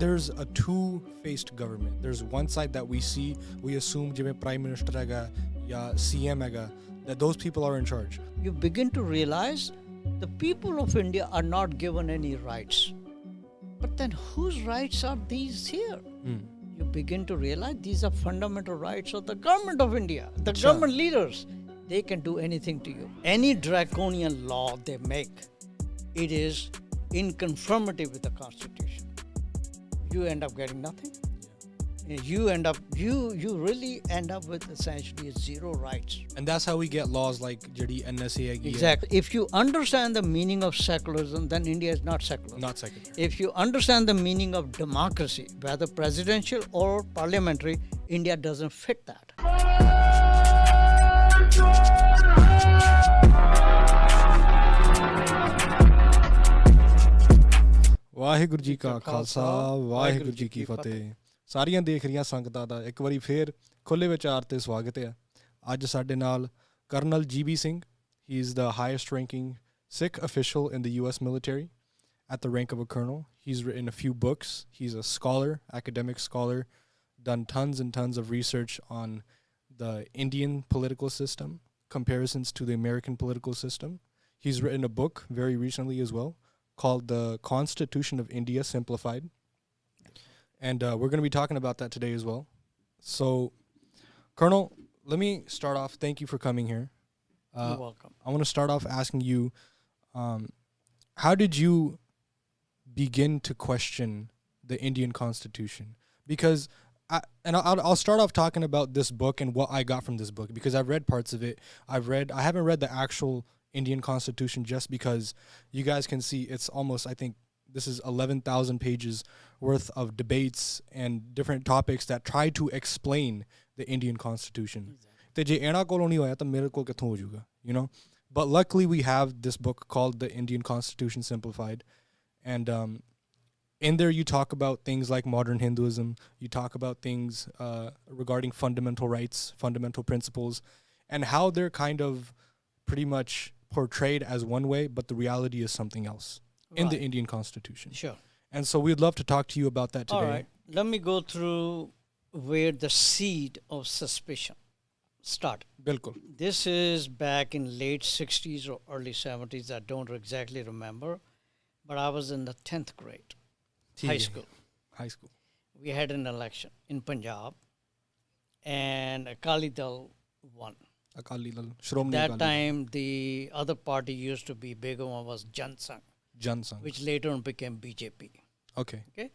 there's a two-faced government. There's one side that we see, we assume ਜਿਵੇਂ prime minister ਹੈਗਾ ਜਾਂ CM ਹੈਗਾ, that those people are in charge. You begin to realize the people of India are not given any rights. But then whose rights are these here? You begin to realize these are fundamental rights of the government of India, the government leaders. They can do anything to you. Any draconian law they make, it is in conformity with the Constitution. You end up getting nothing. You really end up with essentially zero rights. And that's how we get laws like ਜਿਹੜੀ NSA ਹੈਗੀ ਹੈ. Exactly. If you understand the meaning of secularism, then India is not secular. Not secular. If you understand the meaning of democracy, whether presidential or parliamentary, India doesn't fit that. Waheguru ji ਕਾ ਖਾਲਸਾ ਵਾਹਿਗੁਰੂ ਜੀ ਕੀ ਫਤਿਹ। ਸਾਰੀਆਂ ਦੇਖ ਰਹੀਆਂ ਸੰਗਤਾਂ ਦਾ ਇੱਕ ਵਾਰੀ ਫੇਰ ਖੁੱਲੇ ਵਿਚਾਰ ਤੇ ਸਵਾਗਤ ਹੈ। ਅੱਜ ਸਾਡੇ ਨਾਲ colonel GB Singh, he is the highest ranking Sikh official in the US military at the rank of a colonel. He's written a few books. He's a scholar, academic scholar, done tons and tons of research on the Indian political system, comparisons to the American political system. He's written a book very recently as well called The Constitution of India Simplified. And we're going to be talking about that today as well. So, Colonel, let me start off. Thank you for coming here. You're welcome. I want to start off asking you, how did you begin to question the Indian Constitution? Because, I'll start off talking about this book and what I got from this book, because I've read parts of it. I haven't read the actual Indian Constitution, just because you guys can see it's almost, I think this is 11,000 pages worth of debates and different topics that try to explain the Indian Constitution. You know, but luckily we have this book called The Indian Constitution Simplified, and in there you talk about things like modern Hinduism, you talk about things regarding fundamental rights, fundamental principles, and how they're kind of pretty much portrayed as one way, but the reality is something else in the Indian Constitution. Sure. And so we'd love to talk to you about that today. All right. Let me go through where the seed of suspicion started. Bilkul. This is back in late 60s or early 70s. I don't exactly remember, but I was in the 10th grade, high school. High school. We had an election in Punjab, and Akali Dal won. Akali Dal, Shromani That Akali Dal. time, the other party used to be bigger one was Jan Sangh, which later on became BJP. Okay. Okay,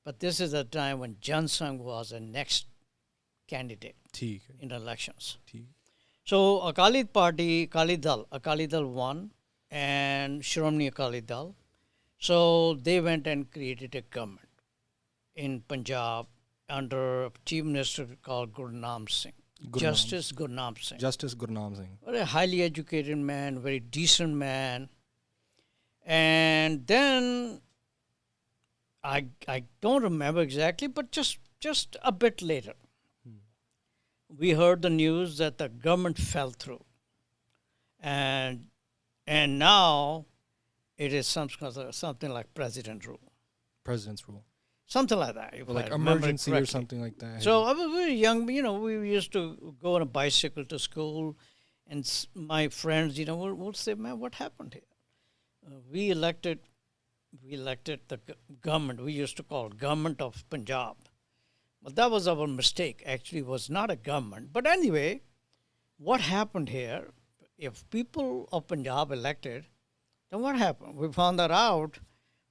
but this is a time when Jan Sangh was the next candidate in elections. So Akali Dal won, and Shromani Akali Dal. So they went and created a government in Punjab under a chief minister called Gurnam Singh. Justice Gurnam Singh. Very highly educated man, very decent man. And then I don't remember exactly, but just a bit later, we heard the news that the government fell through, and now it is something like president's rule, something like that, or like emergency or something like that. So I was very young. You know, we used to go on a bicycle to school, and my friends, you know, would say, "Man, what happened here? We elected the government. We used to call it government of Punjab. But that was our mistake. Actually, it was not a government. But anyway, what happened here, if people of Punjab elected, then what happened? We found that out.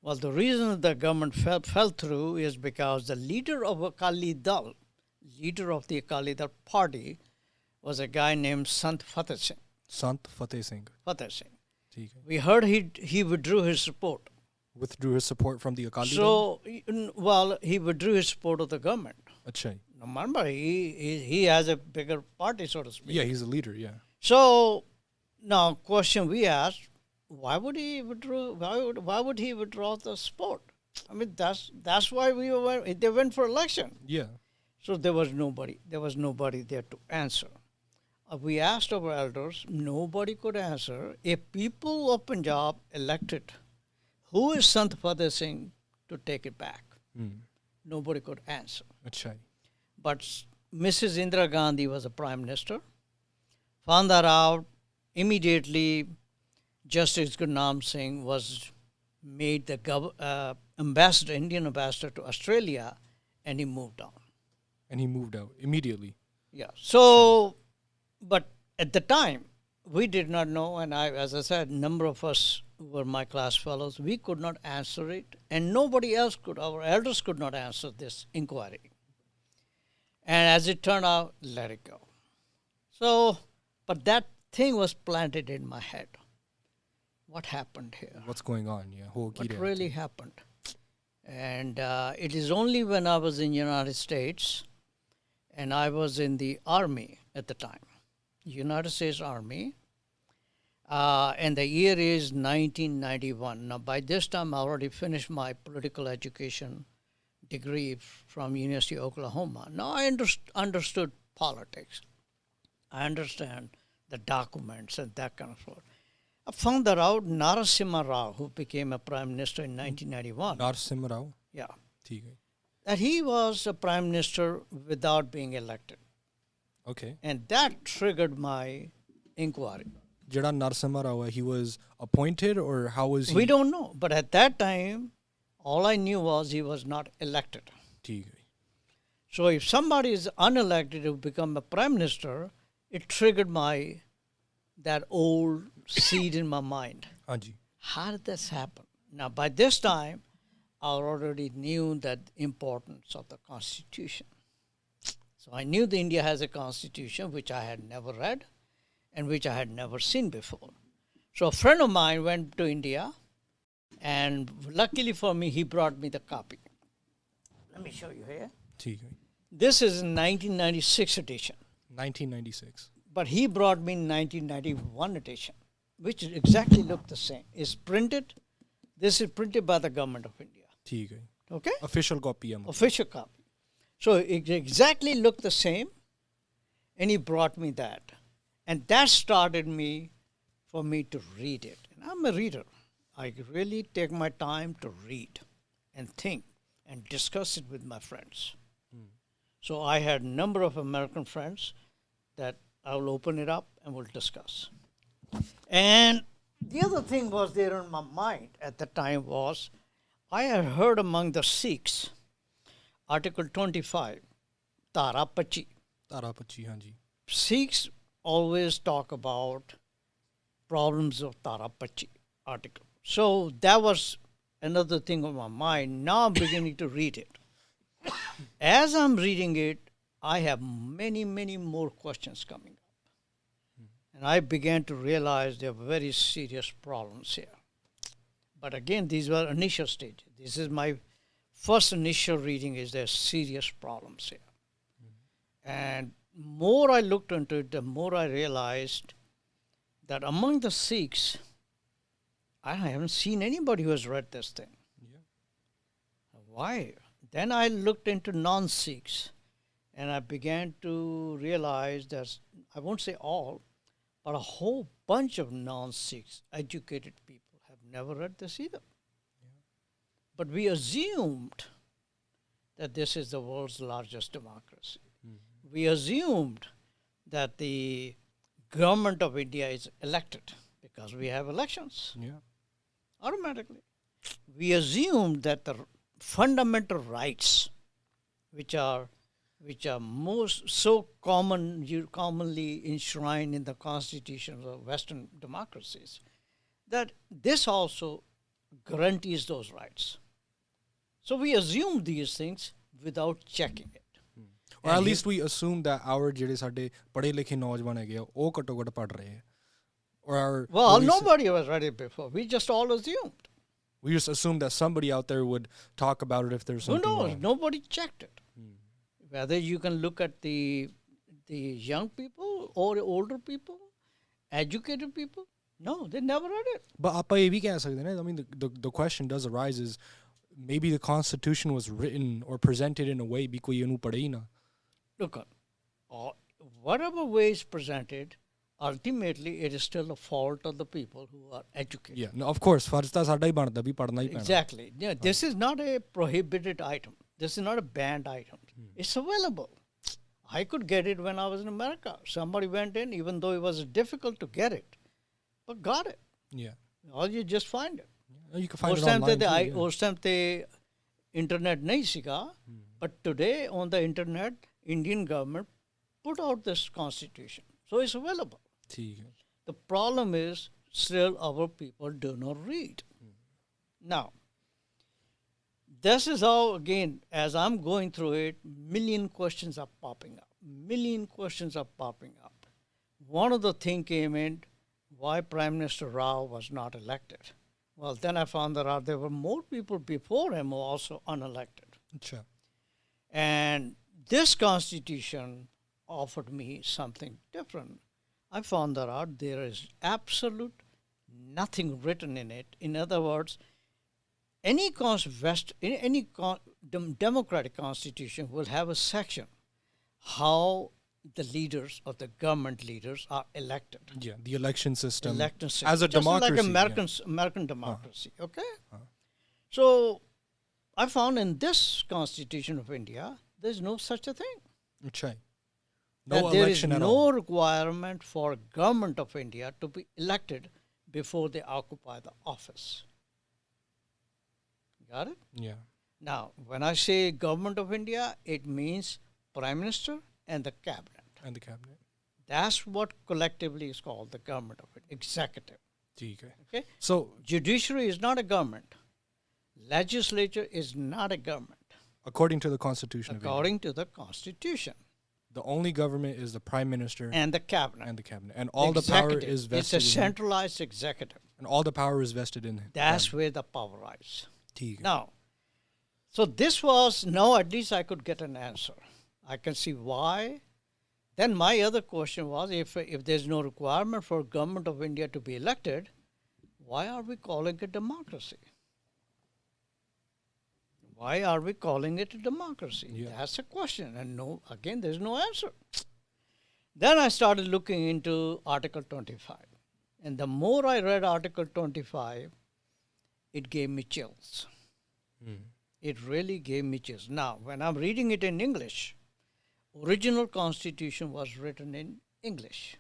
Well, the reason the government fell through is because the leader of the Akali Dal party, was a guy named Sant Fateh Singh. We heard he withdrew his support. Withdrew his support from the Akali Dal? So, he withdrew his support of the government. Achha. Remember, he has a bigger party, so to speak. Yeah, he's a leader, yeah. So, now, question we asked, why would he withdraw the support? I mean, that's why they went for election. Yeah. So there was nobody there to answer. We asked our elders, nobody could answer. If people of Punjab elected, who is Sant Fateh Singh to take it back? nobody could answer. Achha. But Mrs. Indira Gandhi was a prime minister. Found that out immediately. Justice Gurnam Singh was made the ambassador, Indian ambassador to Australia, and he moved on. And he moved out immediately. Yeah. So, but at the time, we did not know, and as I said, number of us who were my class fellows, we could not answer it, and nobody else could. Our elders could not answer this inquiry. And as it turned out, let it go. So, but that thing was planted in my head. What happened here? What's going on? Yeah. What really happened? And it is only when I was in the United States, and I was in the Army at the time, United States Army, and the year is 1991. Now, by this time, I already finished my political education degree from University of Oklahoma. Now, I understood politics. I understand the documents and that kind of stuff. I found that out. Narasimha Rao, who became a prime minister in 1991. Narasimha Rao? Yeah. ठीक है. That he was a prime minister without being elected. Okay. And that triggered my inquiry. Jada Narasimha Rao, he was appointed, or how was he? We don't know. But at that time, all I knew was he was not elected. ठीक है. So if somebody is unelected to become a prime minister, it triggered that old seed in my mind. हाँ जी. How did this happen? Now, by this time, I already knew the importance of the Constitution. So I knew that India has a Constitution, which I had never read and which I had never seen before. So a friend of mine went to India, and luckily for me, he brought me the copy. Let me show you here. ठीक है. This is in 1996 edition. 1996. But he brought me 1991 edition, which exactly looked the same. It's printed. This is printed by the government of India. ठीक है. Okay? Official copy. Official copy. So it exactly looked the same, and he brought me that. And that started for me to read it. And I'm a reader. I really take my time to read and think and discuss it with my friends. So I had a number of American friends that I will open it up and we'll discuss. And the other thing was there in my mind at the time was I had heard among the Sikhs, Article 25, Tara Pachi. Tara Pachi, हाँ जी. Sikhs always talk about problems of Tara Pachi article. So that was another thing on my mind. Now I'm beginning to read it. As I'm reading it, I have many, many more questions coming up. And I began to realize there are very serious problems here. But again, these were initial stages. This is my first initial reading is there serious problems here. And more I looked into it, the more I realized that among the Sikhs, I haven't seen anybody who has read this thing. Yeah. Why? Then I looked into non-Sikhs, and I began to realize that, I won't say all, but a whole bunch of non-Sikhs, educated people, have never read this either. Yeah. But we assumed that this is the world's largest democracy. Mm-hmm. We assumed that the government of India is elected because we have elections. Yeah. Automatically. We assumed that the fundamental rights, which are most so commonly enshrined in the constitutions of Western democracies, that this also guarantees those rights. So we assume these things without checking it. Or at least we assume that our ਜਿਹੜੇ ਸਾਡੇ ਪੜ੍ਹੇ ਲਿਖੇ ਨੌਜਵਾਨ ਹੈਗੇ ਆ ਉਹ ਘੱਟੋ ਘੱਟ ਪੜ੍ਹ ਰਹੇ ਆ. Well, nobody was read it before. We just all assumed. We just assumed that somebody out there would talk about it if there's something Who knows? wrong. Nobody checked it. Whether you can look at the young people or older people, educated people. No, they never read it. But ਆਪਾਂ ਇਹ ਵੀ ਕਹਿ ਸਕਦੇ ਨੇ. I mean, the question does arise is maybe the Constitution was written or presented in a way ਵੀ ਕੋਈ ਇਹਨੂੰ ਪੜ੍ਹੇ ਹੀ ਨਾ. Look, whatever way it's presented, ultimately it is still the fault of the people who are educated. Yeah, no, of course. ਫਰਜ਼ ਤਾਂ ਸਾਡਾ ਹੀ ਬਣਦਾ ਵੀ ਪੜ੍ਹਨਾ ਹੀ ਪੈਣਾ. Exactly. Yeah, this is not a prohibited item. This is not a banned item. It's available. I could get it when I was in America. Somebody went in, even though it was difficult to get it, but got it. Yeah. Or you just find it. You can find it online too, yeah. उस time पे internet नहीं सीखा, but today on the internet, Indian government put out this constitution, so it's available. ठीक है. The problem is still our people do not read. Now, this is how, again, as I'm going through it, million questions are popping up. Million questions are popping up. One of the things came in, why Prime Minister Rao was not elected. Well, then I found that there were more people before him who were also unelected. Sure. And this constitution offered me something different. I found that out there is absolute nothing written in it. In other words, any democratic constitution will have a section how the leaders or the government leaders are elected. Yeah, the election system. As a just democracy. Like American democracy, okay? So I found in this Constitution of India, there's no such a thing. Okay. No election at all. There is no requirement for government of India to be elected before they occupy the office. Got it? Yeah. Now, when I say government of India, it means Prime Minister and the cabinet. And the cabinet. That's what collectively is called the government of India, executive. Okay? So, judiciary is not a government. Legislature is not a government. According to the Constitution According to the Constitution. The only government is the Prime Minister and the cabinet. And all the power is vested. It's a centralized executive. And all the power is vested in him. That's where the power lies. Now, so this was, now at least I could get an answer. I can see why. Then my other question was, if there's no requirement for government of India to be elected, why are we calling it democracy? Why are we calling it a democracy? Yeah. That's a question. And no, again, there's no answer. Then I started looking into Article 25. And the more I read Article 25, it gave me chills. It really gave me chills. Now, when I'm reading it in English, original Constitution was written in English.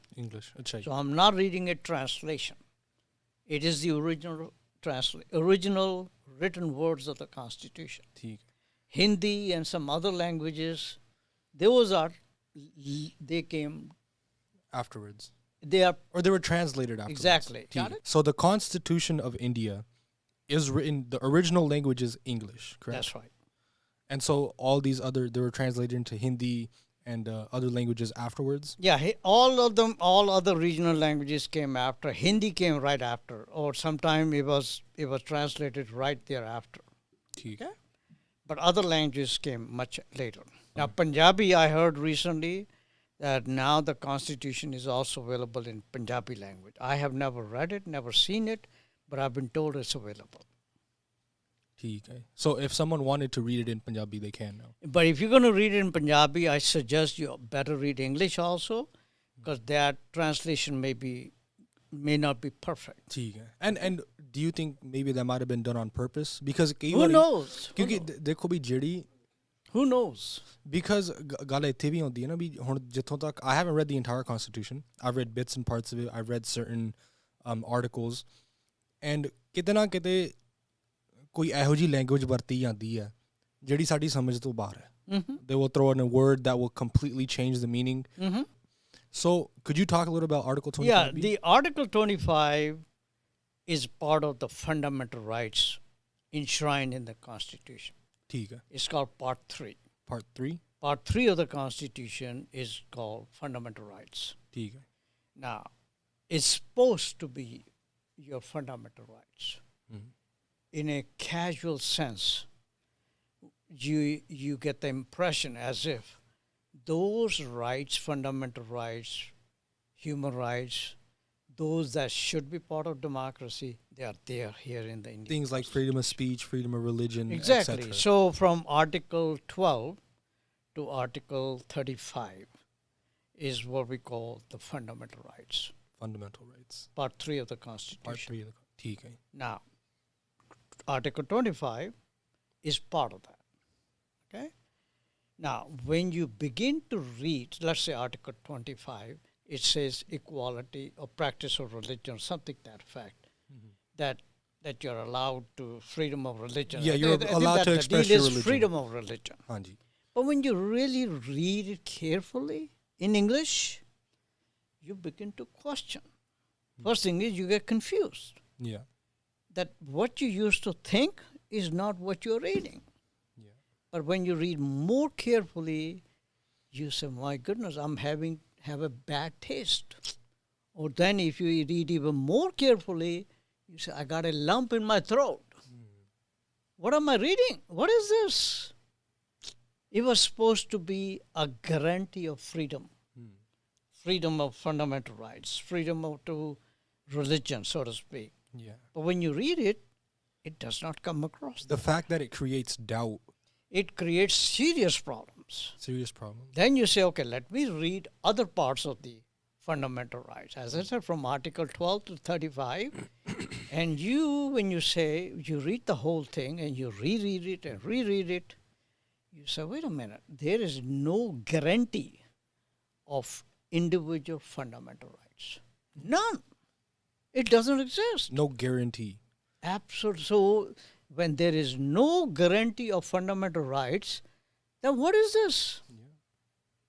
So I'm not reading a translation. It is the original written words of the Constitution. Hindi and some other languages, they came afterwards. They were translated afterwards. Exactly. So the Constitution of India is written, the original language is English, correct? That's right. And so all these they were translated into Hindi and other languages afterwards? Yeah, all other regional languages came after. Hindi came right after, or sometime it was translated right thereafter. Okay. But other languages came much later. Now, Punjabi, I heard recently that now the Constitution is also available in Punjabi language. I have never read it, never seen it, but I've been told it's available. Okay. So if someone wanted to read it in Punjabi, they can now. But if you're going to read it in Punjabi, I suggest you better read English also, because that translation may not be perfect. Okay. And do you think maybe that might have been done on purpose? Because who knows? Who knows? Because I haven't read the entire Constitution. I've read bits and parts of it. I've read certain articles. And kitna kite ਕੋਈ ਇਹੋ ਜਿਹੀ language ਵਰਤੀ ਜਾਂਦੀ ਹੈ ਜਿਹੜੀ ਸਾਡੀ ਸਮਝ ਤੋਂ ਬਾਹਰ ਹੈ. They will throw in a word that will completely change the meaning. So could you talk a little about Article 25? Yeah, the Article 25 is part of the fundamental rights enshrined in the Constitution. It's called Part 3. Part 3? Part 3 of the Constitution is called fundamental rights. Now, it's supposed to be your fundamental rights. In a casual sense, you get the impression as if those rights, fundamental rights, human rights, those that should be part of democracy, they are there here in the Indian things like freedom of speech, freedom of religion, exactly. etc. So from Article 12 to Article 35 is what we call the fundamental rights. Fundamental rights. Part 3 of the Constitution. Part 3 of the Now, Article 25 is part of that. Okay? Now, when you begin to read, let's say Article 25, it says equality or practice of religion, something to that effect, that you're allowed to freedom of religion. Yeah, you're allowed to express your religion. Freedom of religion. Hanji. But when you really read it carefully in English, you begin to question. First thing is you get confused. Yeah. That what you used to think is not what you're reading. Yeah. But when you read more carefully, you say, my goodness, have a bad taste. Or then if you read even more carefully, you say, I got a lump in my throat. What am I reading? What is this? It was supposed to be a guarantee of freedom. Freedom of fundamental rights, freedom of to religion, so to speak. Yeah. But when you read it, it does not come across. The fact that it creates doubt. It creates serious problems. Serious problems. Then you say, okay, let me read other parts of the fundamental rights. As I said, from Article 12 to 35. And when you say, you read the whole thing and you reread it and reread it, you say, wait a minute, there is no guarantee of individual fundamental rights. None. It doesn't exist. No guarantee. Absolutely. So when there is no guarantee of fundamental rights, then what is this? Yeah.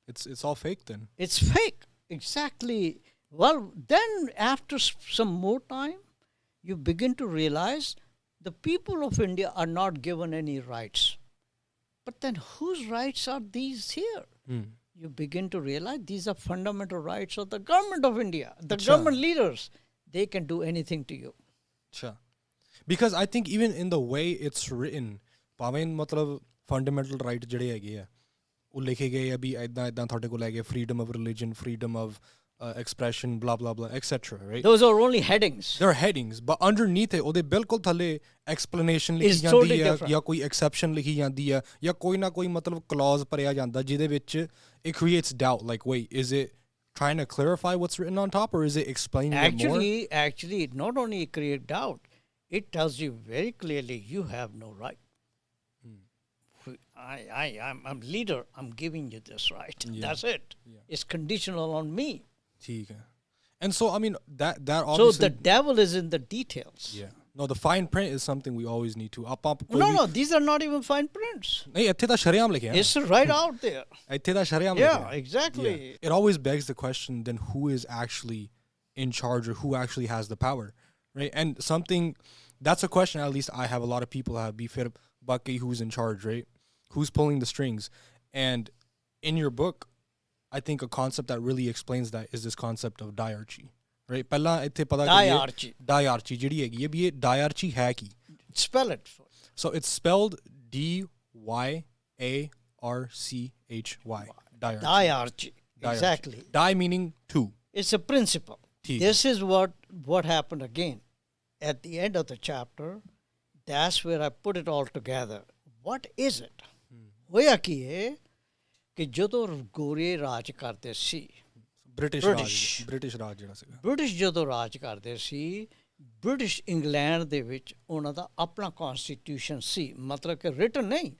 It's all fake then. It's fake. Exactly. Well, then after some more time, you begin to realize the people of India are not given any rights. But then whose rights are these here? You begin to realize these are fundamental rights of the government of India, the government leaders. They can do anything to you. Sure. Because I think even in the way it's written, ਭਾਵੇਂ ਮਤਲਬ fundamental right ਜਿਹੜੇ ਹੈਗੇ ਆ ਉਹ ਲਿਖੇ ਗਏ ਆ ਵੀ ਇਦਾਂ ਤੁਹਾਡੇ ਕੋਲ ਹੈਗੇ freedom of religion, freedom of expression, blah blah blah, etc. Right? Those are only headings. They're headings, but underneath it, ਉਹਦੇ ਬਿਲਕੁਲ ਥੱਲੇ explanation ਲਿਖੀ ਜਾਂਦੀ ਹੈ ਜਾਂ ਕੋਈ exception ਲਿਖੀ ਜਾਂਦੀ ਹੈ ਜਾਂ ਕੋਈ ਨਾ ਕੋਈ ਮਤਲਬ clause ਭਰਿਆ ਜਾਂਦਾ ਜਿਹਦੇ ਵਿੱਚ it creates doubt. Like, wait, is it trying to clarify what's written on top, or is it explaining it more? Actually, it not only creates doubt, it tells you very clearly you have no right. I'm leader. I'm giving you this right. Yeah. That's it. Yeah. It's conditional on me. And so, I mean, that obviously... So the devil is in the details. Yeah. No, the fine print is something we always need to... No, these are not even fine prints. It's right out there. Yeah, exactly. Yeah. It always begs the question, then who is actually in charge or who actually has the power, right? And that's a question at least I have a lot of people have. Baki, who's in charge, right? Who's pulling the strings? And in your book, I think a concept that really explains that is this concept of diarchy. Right? Diarchy. Diarchy ਜਿਹੜੀ ਹੈਗੀ ਹੈ ਵੀ ਇਹ diarchy ਹੈ ਕੀ? Spell it. So it's spelled D-Y-A-R-C-H-Y. Diarchy. Exactly. Di meaning two. It's a principle. This is what happened again. At the end of the chapter, that's where I put it all together. What is it? ਹੋਇਆ ਕੀ ਹੈ ਕਿ ਜਦੋਂ ਗੋਰੇ ਰਾਜ ਕਰਦੇ ਸੀ British ਰਾਜ ਜਿਹੜਾ ਸੀਗਾ British ਜਦੋਂ ਰਾਜ ਕਰਦੇ ਸੀ ਬ੍ਰਿਟਿਸ਼ ਇੰਗਲੈਂਡ ਦੇ ਵਿੱਚ ਉਹਨਾਂ ਦਾ ਆਪਣਾ ਕਨਸਟੀਟਿਊਸ਼ਨ ਸੀ ਮਤਲਬ ਕਿ ਰਿਟਨ ਨਹੀਂ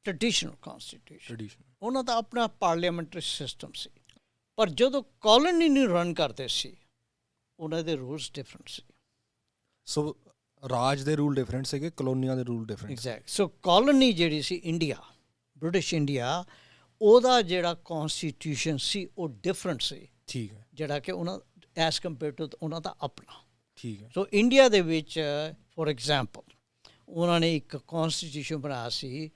ਟ੍ਰੈਡੀਸ਼ਨਲ ਕਨਸਟੀਟਿਊਸ਼ਨ ਉਹਨਾਂ ਦਾ ਆਪਣਾ ਪਾਰਲੀਮੈਂਟਰੀ ਸਿਸਟਮ ਸੀ ਪਰ ਜਦੋਂ ਕਾਲੋਨੀ ਨੂੰ ਰਨ ਕਰਦੇ ਸੀ ਉਹਨਾਂ ਦੇ ਰੂਲਸ ਡਿਫਰੈਂਟ ਸੀ ਸੋ ਰਾਜ ਦੇ ਰੂਲ ਡਿਫਰੈਂਟ ਸੀਗੇ ਕਲੋਨੀਆਂ ਦੇ ਰੂਲ ਡਿਫਰੈਂਟ ਐਗਜ਼ੈਕਟ ਸੋ ਕਾਲੋਨੀ ਜਿਹੜੀ ਸੀ ਇੰਡੀਆ ਬ੍ਰਿਟਿਸ਼ ਇੰਡੀਆ ਉਹਦਾ ਜਿਹੜਾ ਕਨਸਟੀਟਿਊਸ਼ਨ ਸੀ ਉਹ ਡਿਫਰੈਂਟ ਸੀ ਠੀਕ ਹੈ ਜਿਹੜਾ ਕਿ ਉਹਨਾਂ ਐਸ ਕੰਪੇਅਰ ਟੂ ਉਹਨਾਂ ਦਾ ਆਪਣਾ ਠੀਕ ਹੈ ਸੋ ਇੰਡੀਆ ਦੇ ਵਿੱਚ ਫੋਰ ਐਗਜ਼ਾਮਪਲ ਉਹਨਾਂ ਨੇ ਇੱਕ ਕਨਸਟੀਟਿਊਸ਼ਨ ਬਣਾਇਆ ਸੀ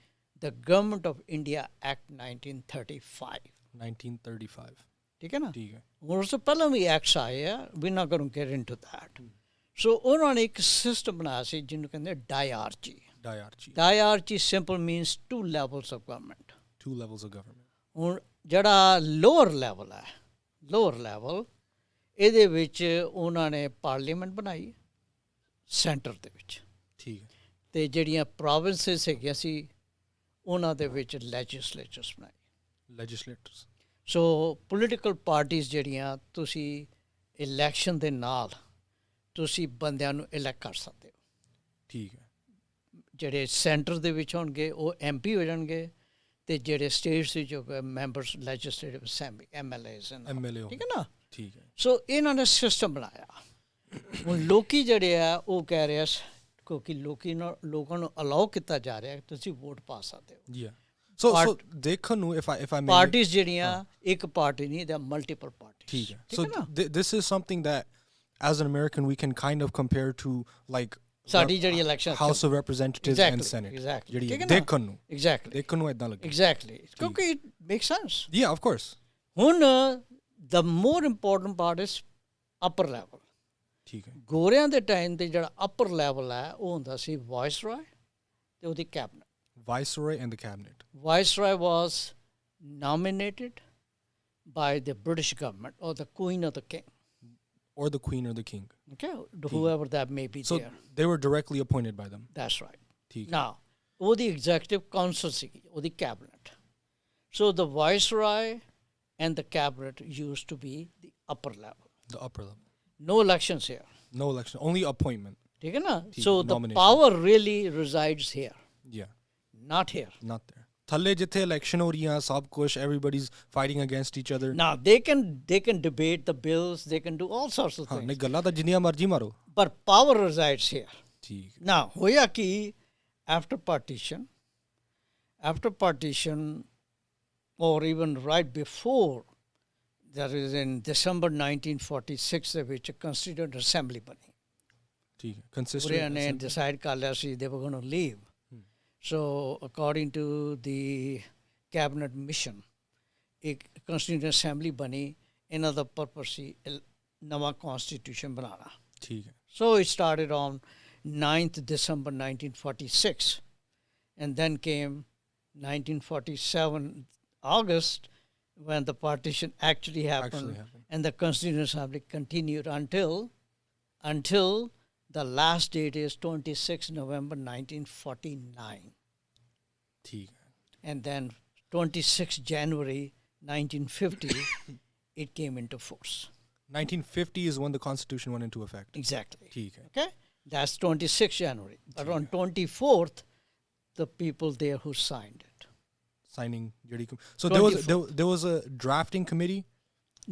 the government of India act 1935 ਠੀਕ ਹੈ ਨਾ ਠੀਕ ਹੈ ਉਸ ਤੋਂ ਪਹਿਲਾਂ ਵੀ ਐਕਟਸ ਆਏ ਆ ਵੀ ਨਾ ਕਰੂੰ ਗੈਟ ਇਨਟੂ ਦੈਟ ਸੋ ਉਹਨਾਂ ਨੇ ਇੱਕ ਸਿਸਟਮ ਬਣਾਇਆ ਸੀ ਜਿਹਨੂੰ ਕਹਿੰਦੇ ਡਾਇਆਰਚੀ simple means 2 levels of government. 2 levels of government. ਹੁਣ ਜਿਹੜਾ ਲੋਅਰ ਲੈਵਲ ਹੈ ਲੋਅਰ ਲੈਵਲ ਇਹਦੇ ਵਿੱਚ ਉਹਨਾਂ ਨੇ ਪਾਰਲੀਮੈਂਟ ਬਣਾਈ ਸੈਂਟਰ ਦੇ ਵਿੱਚ ਠੀਕ ਹੈ ਅਤੇ ਜਿਹੜੀਆਂ ਪ੍ਰੋਵਿੰਸਿਸ ਹੈਗੀਆਂ ਸੀ ਉਹਨਾਂ ਦੇ ਵਿੱਚ ਲੈਜਿਸਲੇਚਰਸ ਬਣਾਏ ਸੋ ਪੋਲੀਟੀਕਲ ਪਾਰਟੀਜ਼ ਜਿਹੜੀਆਂ ਤੁਸੀਂ ਇਲੈਕਸ਼ਨ ਦੇ ਨਾਲ ਤੁਸੀਂ ਬੰਦਿਆਂ ਨੂੰ ਇਲੈਕਟ ਕਰ ਸਕਦੇ ਹੋ ਠੀਕ ਹੈ ਜਿਹੜੇ ਸੈਂਟਰ ਦੇ ਵਿੱਚ ਹੋਣਗੇ ਉਹ MP ਹੋ ਜਾਣਗੇ ਤੇ ਜਿਹੜੇ ਸਟੇਟਸ ਵਿੱਚ members legislative assembly MLAs MLA ਠੀਕ ਹੈ ਨਾ ਠੀਕ ਹੈ ਸੋ ਇਹਨਾਂ ਨੇ ਸਿਸਟਮ ਬਣਾਇਆ ਹੁਣ ਲੋਕੀ ਜਿਹੜੇ ਆ ਉਹ ਕਹਿ ਰਹੇ ਆ ਕਿਉਂਕਿ ਲੋਕਾਂ ਨੂੰ ਅਲਾਉ ਕੀਤਾ ਜਾ ਰਿਹਾ ਤੁਸੀਂ ਵੋਟ ਪਾ ਸਕਦੇ ਹੋ ਯਾ ਸੋ ਦੇਖਣ ਨੂੰ if I may ਪਾਰਟੀਆਂ ਜਿਹੜੀਆਂ ਇੱਕ ਪਾਰਟੀ ਨਹੀਂ ਦੇ ਮਲਟੀਪਲ ਪਾਰਟੀ ਠੀਕ ਹੈ so this is something that as an American we can kind of compare to like ਸਾਡੀ ਜਿਹੜੀ election House of Representatives and Senate ਜਿਹੜੀ ਦੇਖਣ ਨੂੰ ਦੇਖਣ ਨੂੰ ਇਦਾਂ ਲੱਗੇ ਐਗਜ਼ੈਕਟਲੀ ਕਿਉਂਕਿ it make sense yeah of course ਹੁਣ the more important part is upper level ਠੀਕ ਹੈ ਗੋਰਿਆਂ ਦੇ ਟਾਈਮ ਤੇ ਜਿਹੜਾ ਅਪਰ ਲੈਵਲ ਹੈ ਉਹ ਹੁੰਦਾ ਸੀ ਵਾਇਸਰਾਏ ਤੇ ਉਹਦੀ cabinet Viceroy and the cabinet Viceroy was nominated by the British government or the Queen or the King or the Queen or the King okay whoever that may be so there they were directly appointed by them that's right ਠੀਕ now ਉਹਦੀ executive council ਸੀਗੀ ਉਹਦੀ cabinet so the Viceroy and the cabinet used to be the upper level no elections here no election only appointment ਠੀਕ ਹੈ ਨਾ so the power really resides here yeah not here not there ਥੱਲੇ ਜਿੱਥੇ election ਹੋ ਰਹੀਆਂ ਸਭ ਕੁਝ everybody's fighting against each other now they can debate the bills they can do all sorts of things ਨਹੀਂ ਗੱਲਾਂ ਤਾਂ ਜਿੰਨੀਆਂ ਮਰਜ਼ੀ ਮਾਰੋ but power resides here ਠੀਕ now ਹੋਇਆ ਕੀ after partition or even right before that is in December 1946 ਦੇ ਵਿੱਚ constituent assembly ਬਣੀ ਠੀਕ ਹੈ consistent ਉਹਨਾਂ ਨੇ decide ਕਰ ਲਿਆ ਸੀ they were going to leave so according to the cabinet mission ਇੱਕ constituent assembly ਬਣੀ ਇਹਨਾਂ ਦਾ purpose ਸੀ ਨਵਾਂ constitution ਬਣਾਉਣਾ ਠੀਕ ਹੈ so it started on 9th December 1946 and then came 1947 August when the partition actually happened. And the Constituent Assembly continued until the last date is 26 November 1949. And then 26 January 1950, it came into force. 1950 is when the Constitution went into effect. Exactly. Okay? That's 26 January. But on 24th, the people there who signed it. Signing. So there was a drafting committee?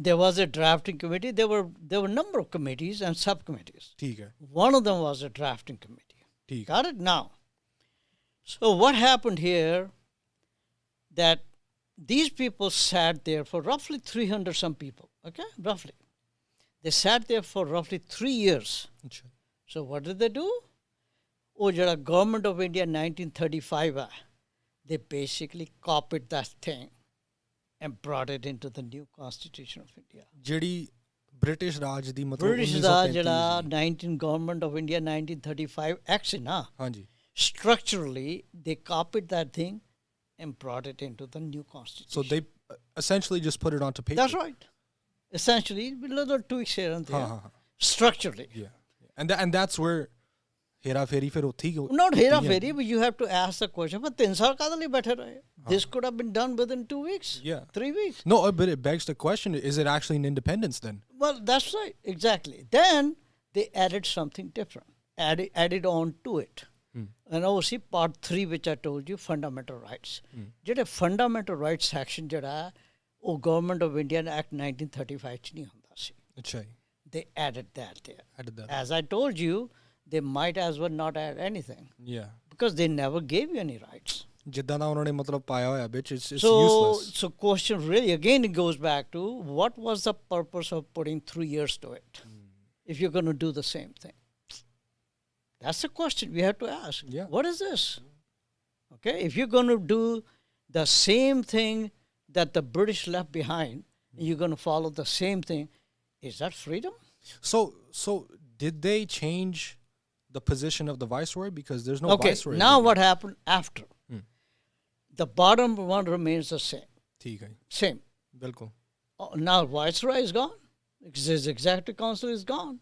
There was a drafting committee. There were a number of committees and subcommittees. Okay. One of them was a drafting committee. Okay. Got it? Now, so what happened here, that these people sat there for roughly 300 some people, okay, roughly. They sat there for roughly 3 years. Achha. So what did they do? Oh, the government of India 1935, they basically copied that thing and brought it into the new Constitution of India. ਜਿਹੜੀ British Raj ਦੀ ਮਤਲਬ British Raj ਜਿਹੜਾ 19 Government of India 1935 Act ਸੀ ਨਾ, ਹਾਂਜੀ, structurally they copied that thing and brought it into the new Constitution. So they essentially just put it onto paper. That's right. Essentially, with little tweaks here and there. Structurally. Yeah. And that's where hera feri fir uthi go. Not hera feri, but you have to ask the question, but 3 saal kaadali baithe rahe. This could have been done within 2 weeks. Yeah. 3 weeks. No, but it begs the question, is it actually an independence then? Well, that's right. Exactly. Then they added something different. Added on to it. And also part 3, which I told you, fundamental rights. Jehde fundamental rights section jehda oh Government of India Act 1935 ch nahi hunda si. Achha. They added that there. That. As I told you, they might as well not add anything. Yeah. Because they never gave you any rights. ਜਿੱਦਾਂ ਦਾ ਉਹਨਾਂ ਨੇ ਮਤਲਬ ਪਾਇਆ ਹੋਇਆ ਵਿੱਚ it's useless. So question really again it goes back to what was the purpose of putting 3 years to it if you're going to do the same thing. That's the question we have to ask. Yeah. What is this? Okay, if you're going to do the same thing that the British left behind, you're going to follow the same thing, is that freedom? So did they change the position of the viceroy because there's no viceroy? Now what happened after? The bottom one remains the same. ठीक है. Same. बिल्कुल. Now viceroy is gone. His executive council is gone.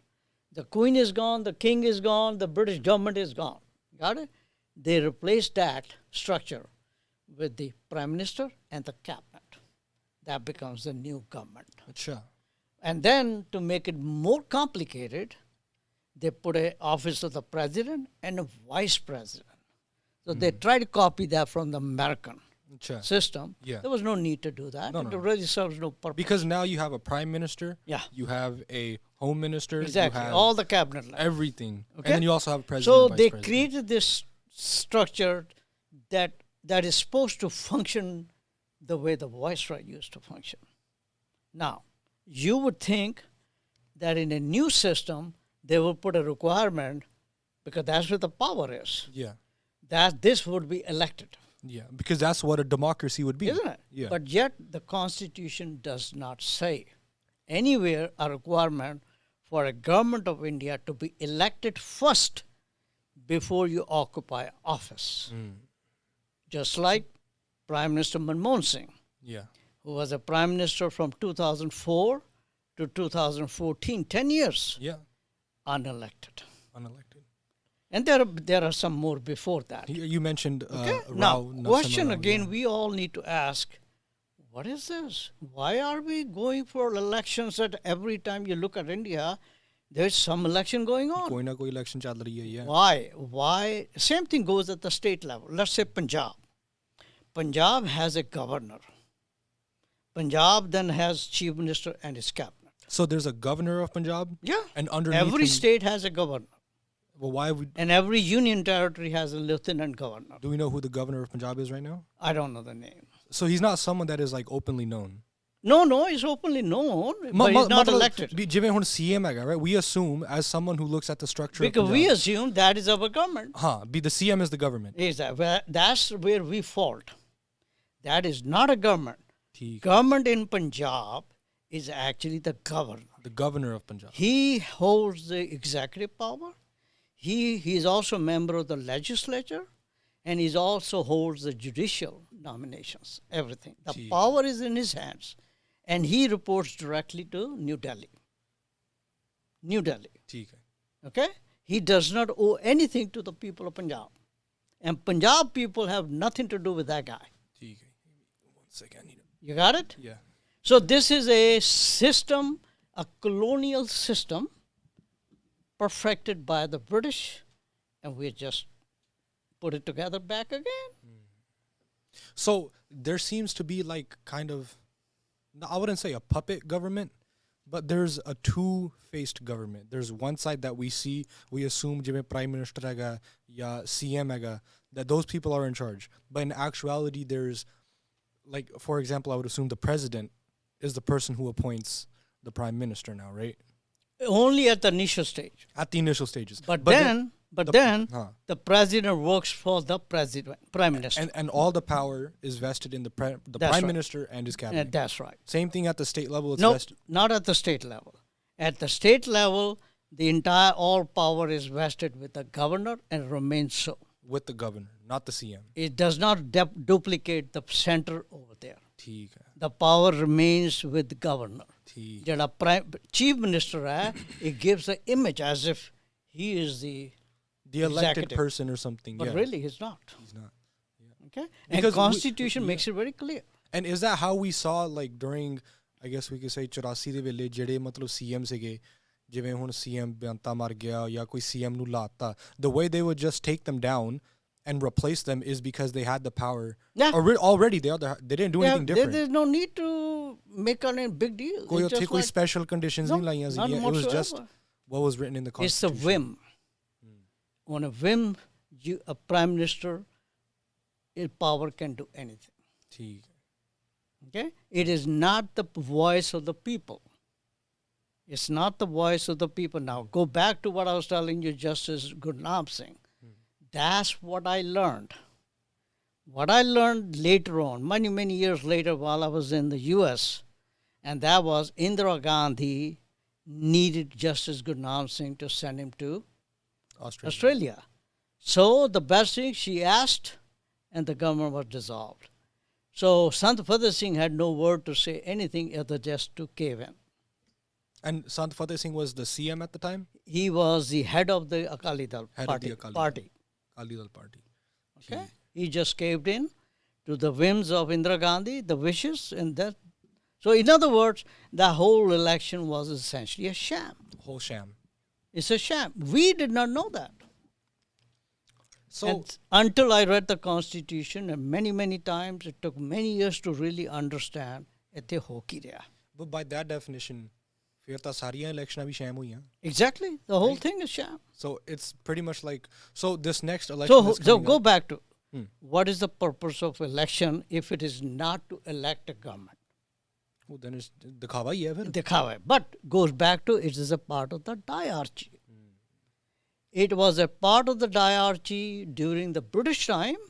The Queen is gone. The King is gone. The British government is gone. Got it? They replaced that structure with the Prime Minister and the Cabinet. That becomes the new government. Achha. And then to make it more complicated, they put an office of the President and a Vice President. So they try to copy that from the American. system, there was no need to do that. It really serves no purpose. Because now you have a prime minister, yeah, you have a home minister, exactly, you have all the cabinet level. everything, okay? And then you also have a president. So and vice they president. created this structure that is supposed to function the way the viceroy used to function. Now, you would think that in a new system they will put a requirement, because that's where the power is. Yeah. That this would be elected. Yeah, because that's what a democracy would be. Isn't it? Yeah. But yet the Constitution does not say anywhere a requirement for a government of India to be elected first before you occupy office. Just like Prime Minister Manmohan Singh, who was a Prime Minister from 2004 to 2014, 10 years, unelected. And there are some more before that. You mentioned Now, question again, we all need to ask, what is this? Why are we going for elections at every time you look at India, there's some election going on? Koi na koi election chal rahi hai, yeah. Why? Same thing goes at the state level. Let's say Punjab. Punjab has a governor. Punjab then has chief minister and his cabinet. So there's a governor of Punjab? Yeah. And underneath every him, state has a governor. Well, why would... And every union territory has a lieutenant governor. Do we know who the governor of Punjab is right now? I don't know the name. So he's not someone that is like openly known? No, he's openly known, but he's not elected. Jiਵੇਂ ਹੁਣ CM ਹੈਗਾ, right? We assume, as someone who looks at the structure because of we Punjab, assume that is our government. the CM is the government. That's where we fault. That is not a government. Theek. Government in Punjab is actually the governor. The governor of Punjab. He holds the executive power. He is also a member of the legislature, and he also holds the judicial nominations, everything. The power is in his hands, and he reports directly to New Delhi. Theek. Okay? He does not owe anything to the people of Punjab. And Punjab people have nothing to do with that guy. Theek. 1 second. You got it? Yeah. So this is a system, a colonial system, perfected by the British, and we just put it together back again. So there seems to be like kind of, I wouldn't say a puppet government, but there's a two-faced government. There's one side that we see, we assume jiਵੇਂ Prime Minister ਹੈਗਾ ਜਾਂ CM ਹੈਗਾ, that those people are in charge. But in actuality, there's, like, for example, I would assume the president is the person who appoints the Prime Minister now, right? Only at the initial stage. At the initial stages. But then the president works for the prime minister. And all the power is vested in the prime minister and his cabinet. And that's right. Same thing at the state level. It's vested. Not at the state level. At the state level, the entire all power is vested with the governor and remains so. With the governor, not the CM. It does not duplicate the center over there. ठीक है. The power remains with the governor. ठीक. जड़ा chief minister है, it gives the image as if he is the elected executive person or something. But really he's not. He's not. Yeah. Okay? Because Constitution makes it very clear. And is that how we saw, like, during, I guess we could say 84 ਦੇ ਵੇਲੇ ਜਿਹੜੇ ਮਤਲਬ CM ਸੀਗੇ, ਜਿਵੇਂ ਹੁਣ CM ਬੇਅੰਤਾ ਮਰ ਗਿਆ ਜਾਂ ਕੋਈ CM ਨੂੰ ਲਾਤਾ, the way they would just take them down and replace them is because they had the power. Yeah. Already they didn't do anything different. There's no need to make a big deal. ਕੋਈ special conditions नहीं ਲਾਈਆਂ ਸੀਗੀਆਂ. It was just what was written in the Constitution. It's a whim. On a whim, a prime minister, his power can do anything. ठीक. Okay? It is not the voice of the people. It's not the voice of the people. Now, go back to what I was telling you, Justice Gurnaam Singh. That's what I learned. What I learned later on, many, many years later while I was in the U.S., and that was Indira Gandhi needed Justice Gurnaam Singh to send him to Australia. So the best thing, she asked, and the government was dissolved. So Sant Fateh Singh had no word to say anything other just to cave in. And Sant Fateh Singh was the CM at the time? He was the head of the Akali Dal party. Akali Dal party. Okay. He just caved in to the whims of Indira Gandhi, the wishes, and that. So in other words, the whole election was essentially a sham. The whole sham. It's a sham. We did not know that. So and until I read the Constitution, and many times, it took many years to really understand ਇੱਥੇ ਹੋ ਕੀ ਰਿਹਾ. but by that definition, ਫਿਰ ਤਾਂ ਸਾਰੀਆਂ ਇਲੈਕਸ਼ਨਾਂ ਵੀ ਸ਼ੈਮ ਹੋਈਆਂ. Exactly, the whole thing is sham. So it's pretty much like, so this next election is So coming go up. back to what is the purpose of election if it is not to elect a government? Well, then it's दिखावा ही है फिर. दिखावा है. But goes back to it is a part of the diarchy. It was a part of the diarchy during the British time,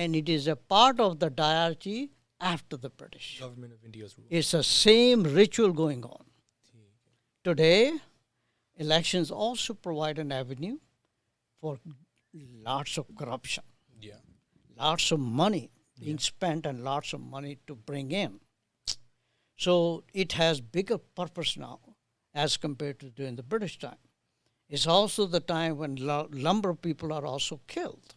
and it is a part of the diarchy after the British. Government of India's rule. It's the same ritual going on. Today, elections also provide an avenue for lots of corruption. Yeah. Lots of money being spent and lots of money to bring in. So it has bigger purpose now as compared to during the British time. It's also the time when number of people are also killed.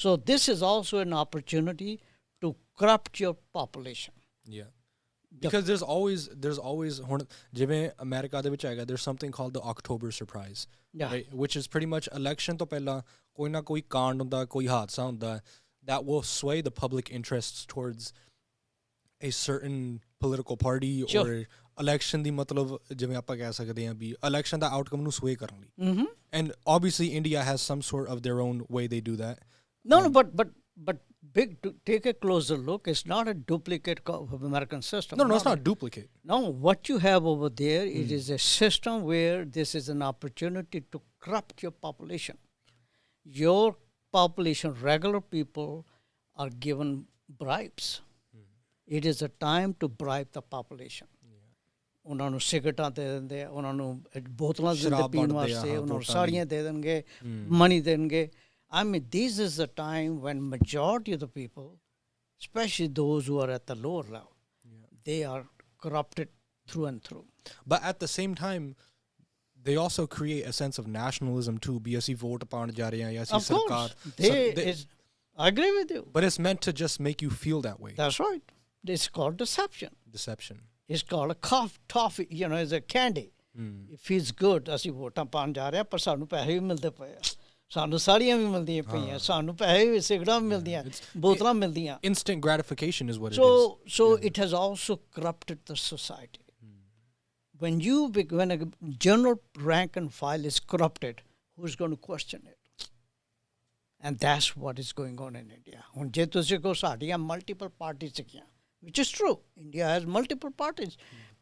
So this is also an opportunity to corrupt your population. Yeah. Because there's always ਜਿਵੇਂ America ਦੇ ਵਿੱਚ ਹੈਗਾ, there's something called the October surprise. Yeah. Right? Which is pretty much election ਤੋਂ ਪਹਿਲਾਂ ਕੋਈ ਨਾ ਕੋਈ ਕਾਂਡ ਹੁੰਦਾ, ਕੋਈ ਹਾਦਸਾ ਹੁੰਦਾ that will sway the public interests towards a certain political party. Sure. Or election ਦੀ ਮਤਲਬ ਜਿਵੇਂ ਆਪਾਂ ਕਹਿ ਸਕਦੇ ਹਾਂ ਵੀ election ਦਾ outcome ਨੂੰ sway ਕਰਨ ਲਈ. And obviously India has some sort of their own way they do that. No, but take a closer look. It's not a duplicate of American system. No, it's not a duplicate. No, what you have over there, it is a system where this is an opportunity to corrupt your population. Your population, regular people, are given bribes. It is a time to bribe the population. ਉਹਨਾਂ ਨੂੰ ਸਿਗਰਟਾਂ ਦੇ ਦਿੰਦੇ ਆ, ਉਹਨਾਂ ਨੂੰ ਬੋਤਲਾਂ ਦਿੰਦੇ ਪੀਣ ਵਾਸਤੇ, ਉਹਨਾਂ ਨੂੰ ਸਾੜੀਆਂ ਦੇ ਦੇਣਗੇ, money ਦੇਣਗੇ. I mean, this is the time when majority of the people, especially those who are at the lower level, they are corrupted through and through. But at the same time, they also create a sense of nationalism too. Be ਅਸੀਂ vote ਪਾਉਣ ਜਾ ਰਹੇ ਹਾਂ ਜਾਂ ਅਸੀਂ ਸਰਕਾਰ. Of course. I agree with you. But it's meant to just make you feel that way. That's right. It's called deception. Deception. It's called a toffee, it's a candy. It feels good. ਅਸੀਂ ਵੋਟਾਂ ਪਾਉਣ ਜਾ ਰਹੇ ਹਾਂ, ਪਰ ਸਾਨੂੰ ਪੈਸੇ ਵੀ ਮਿਲਦੇ ਪਏ ਆ, ਸਾਨੂੰ ਸਾੜੀਆਂ ਵੀ ਮਿਲਦੀਆਂ ਪਈਆਂ, ਸਾਨੂੰ ਪੈਸੇ ਵੀ ਸਿਗਰਟਾਂ ਵੀ ਮਿਲਦੀਆਂ, ਬੋਤਲਾਂ ਮਿਲਦੀਆਂ. Instant gratification is what it is. So it has also corrupted the society. When a general rank and file is corrupted, who's going to question it? And that's what is going on in India. ਹੁਣ ਜੇ ਤੁਸੀਂ ਕਹੋ ਸਾਡੀਆਂ multiple parties ਸੀਗੀਆਂ, which is true. India has multiple parties,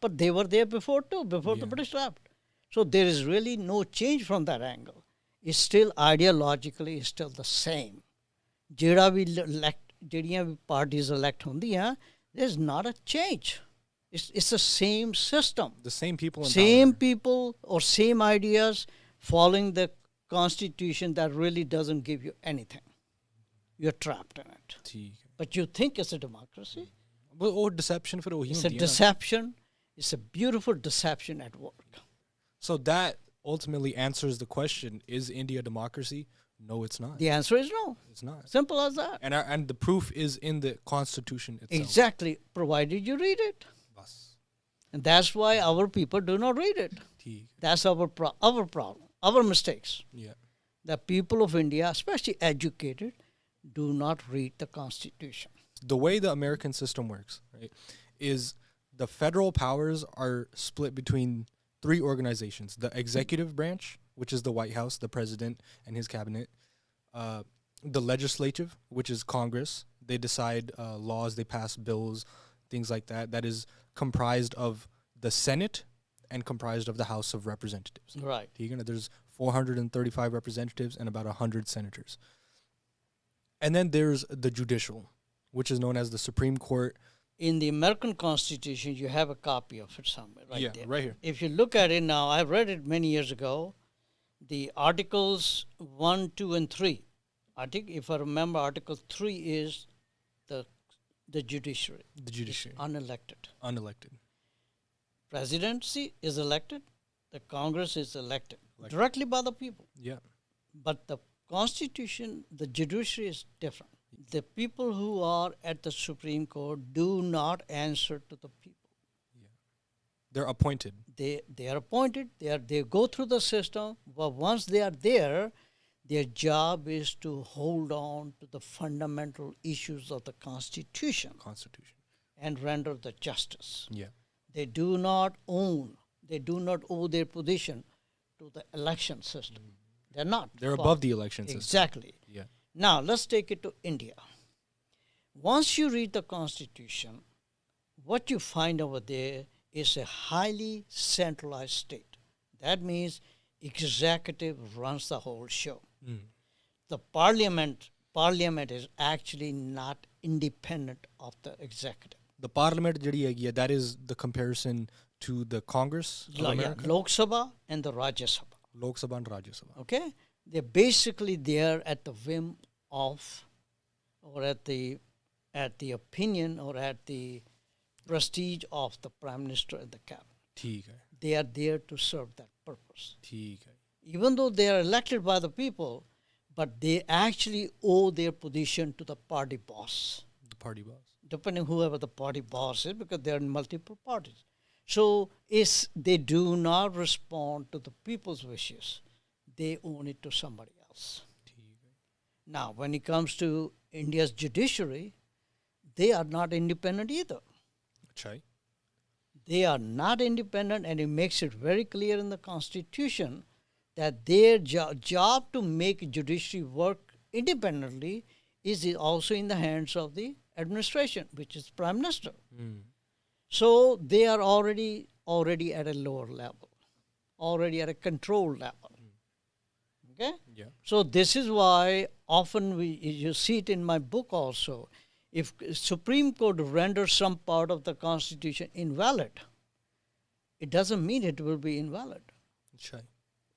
but they were there before too, before the British left. So there is really no change from that angle. It's still ideologically still the same. ਜਿਹੜੀਆਂ ਵੀ parties elect ਹੁੰਦੀਆਂ, there's not a change. It's the same system. The same people in same power. People or same ideas following the constitution that really doesn't give you anything. You're trapped in it. But you think it's a democracy. Or deception for It's a deception. It's a beautiful deception at work. So that ultimately answers the question, is India a democracy? No, it's not. The answer is no. It's not. Simple as that. And the proof is in the Constitution itself. Exactly, provided you read it. And that's why our people do not read it. That's our problem, our mistakes. Yeah. The people of India, especially educated, do not read the Constitution. The way the American system works, right, is the federal powers are split between three organizations: the executive branch, which is the White House, the president and his cabinet; the legislative, which is Congress. They decide laws, they pass bills, things like that. That is comprised of the Senate and comprised of the House of Representatives. Right. There's 435 representatives and about 100 senators. And then there's the judicial, which is known as the Supreme Court. In the American Constitution, you have a copy of it somewhere, right there. Right here. If you look at it now, I read it many years ago, the Articles 1, 2, and 3. I think, if I remember, Article 3 is the judiciary. The judiciary. Unelected. Unelected. Presidency is elected. The Congress is elected directly by the people. Yeah. But the Constitution, the judiciary is different. The people who are at the Supreme Court do not answer to the people. Yeah. They're appointed. They are appointed. They go through the system. But once they are there, Their job is to hold on to the fundamental issues of the Constitution and render the justice. Yeah. They do not owe their position to the election system. They're not. They're above the election system. Exactly. Yeah. Now, let's take it to India. Once you read the Constitution, what you find over there is a highly centralized state. That means executive runs the whole show. The parliament is actually not independent of the executive. The parliament, that is the comparison to the Congress of America? Lok Sabha and the Rajya Sabha. Lok Sabha and Rajya Sabha. Okay? They're basically there at the whim of, or at the opinion, or at the prestige of the Prime Minister and the Cabinet. They are there to serve that purpose. Even though they are elected by the people, but they actually owe their position to the party boss. The party boss. Depending whoever the party boss is, because there are multiple parties. So they do not respond to the people's wishes. They own it to somebody else. Now, when it comes to India's judiciary, they are not independent either. Achai. They are not independent, and it makes it very clear in the Constitution that their job to make judiciary work independently is also in the hands of the administration, which is Prime Minister. So they are already at a lower level, already at a control level. Okay? Yeah. So this is why often you see it in my book also. If Supreme Court renders some part of the Constitution invalid, it doesn't mean it will be invalid. Achai.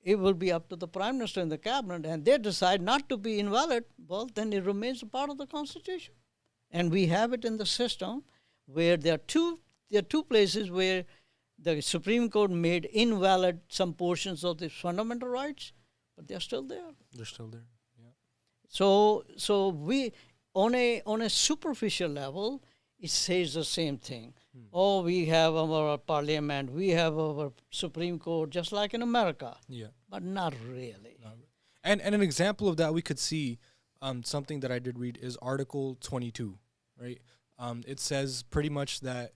It will be up to the Prime Minister and the Cabinet, and they decide not to be invalid, well, then it remains a part of the Constitution. And we have it in the system where there are two places where the Supreme Court made invalid some portions of the fundamental rights, but they're still there. They're still there. Yeah. So we, on a superficial level, it says the same thing. Oh, we have our parliament, we have our Supreme Court, just like in America. Yeah. But not really. And an example of that we could see, something that I did read is Article 22, right? It says pretty much that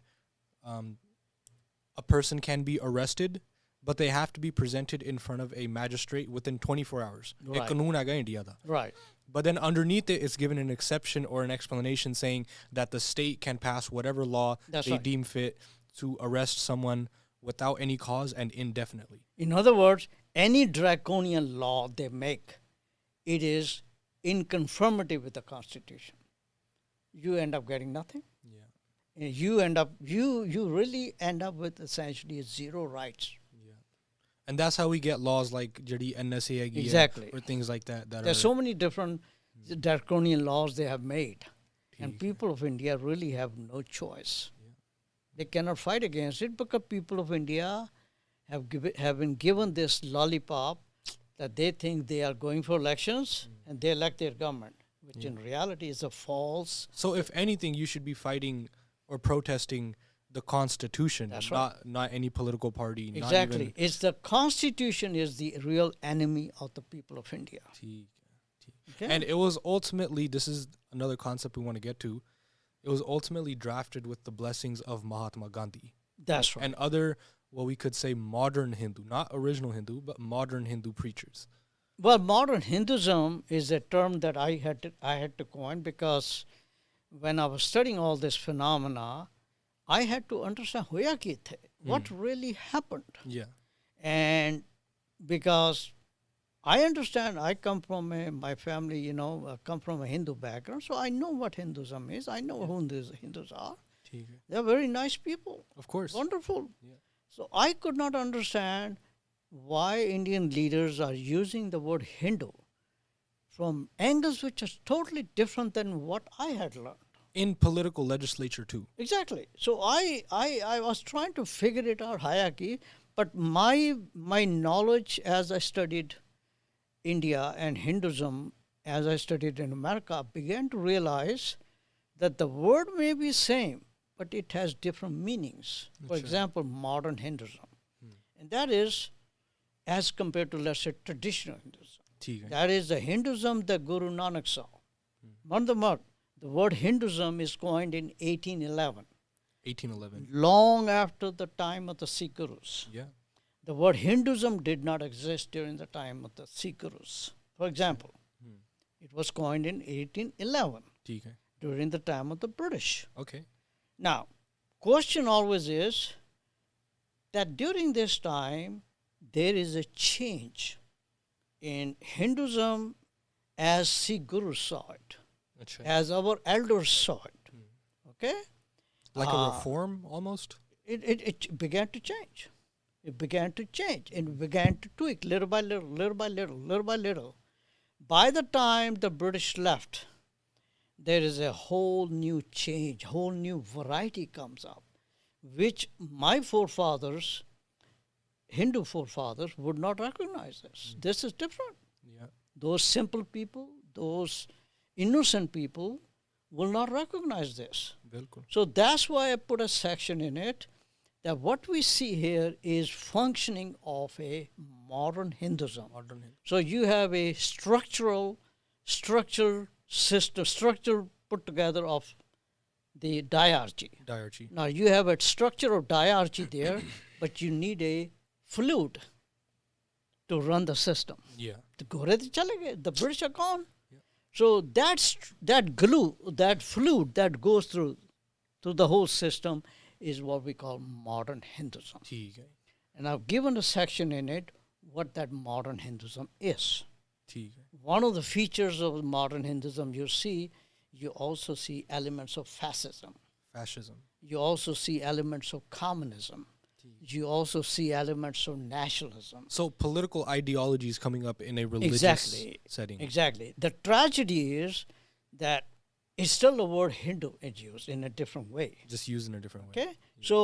a person can be arrested, but they have to be presented in front of a magistrate within 24 hours. Right. Kaanoon aaga India da. Right. But then underneath it, it's given an exception or an explanation saying that the state can pass whatever law they deem fit to arrest someone without any cause and indefinitely. In other words, any draconian law they make, it is in conformity with the Constitution. You end up getting nothing. Yeah. And you really end up with essentially zero rights. And that's how we get laws like Judi NSA Exactly. or things like that. There's so many different draconian laws they have made. And people of India really have no choice. Yeah. They cannot fight against it because people of India have been given this lollipop that they think they are going for elections and they elect their government, which in reality is a false. So if anything, you should be fighting or protesting the Constitution, not any political party. Exactly. It's the Constitution is the real enemy of the people of India. Okay? And it was ultimately, this is another concept we want to get to, it was ultimately drafted with the blessings of Mahatma Gandhi. That's right. And other, what we could say, modern Hindu, not original Hindu, but modern Hindu preachers. Well, modern Hinduism is a term that I had to coin because when I was studying all this phenomena, I had to understand what really happened. Yeah. And because I understand, I come from my family, come from a Hindu background, so I know what Hinduism is. I know who Hindus are. They're very nice people. Of course. Wonderful. Yeah. So I could not understand why Indian leaders are using the word Hindu from angles which are totally different than what I had learned. In political legislature too. Exactly. So I was trying to figure it out, hierarchy, but my knowledge as I studied India and Hinduism, as I studied in America, began to realize that the word may be same, but it has different meanings. For example, modern Hinduism. And that is as compared to, let's say, traditional Hinduism. ਠੀਕ ਹੈ That is the Hinduism that Guru Nanak saw. The word Hinduism is coined in 1811. 1811 Long after the time of the Sikh Gurus. yeah The word Hinduism did not exist during the time of the Sikh Gurus. For example, it was coined in 1811 ਠੀਕ ਹੈ during the time of the British. okay Now, question always is that during this time, there is a change in Hinduism as Sikh Gurus saw it, ਅੱਛਾ as our elders saw it. Okay? like a reform almost It began to change. It began to change and began to tweak little by little, little by little, little by little. By the time the British left, there is a whole new change, whole new variety comes up, which my forefathers, Hindu forefathers, would not recognize this. This is different. yeah Those simple people, those innocent people will not recognize this. ਬਿਲਕੁਲ So that's why I put a section in it that what we see here is functioning of a modern Hinduism. modern So you have a structural system, structure put together of the diarchy. diarchy Now you have a structure of diarchy there, but you need a fluid to run the system. yeah The Gore chale gaye, the British are gone. So that glue, that fluid that goes through the whole system is what we call modern Hinduism. ਠੀਕ ਹੈ And I've given a section in it what that modern Hinduism is. ਠੀਕ ਹੈ One of the features of modern Hinduism you also see elements of fascism. fascism You also see elements of communism. You also see elements of nationalism. so political ideologies coming up in a religious setting Exactly. The tragedy is that it's still the word Hindu is used in a different way. just used in a different way Okay? So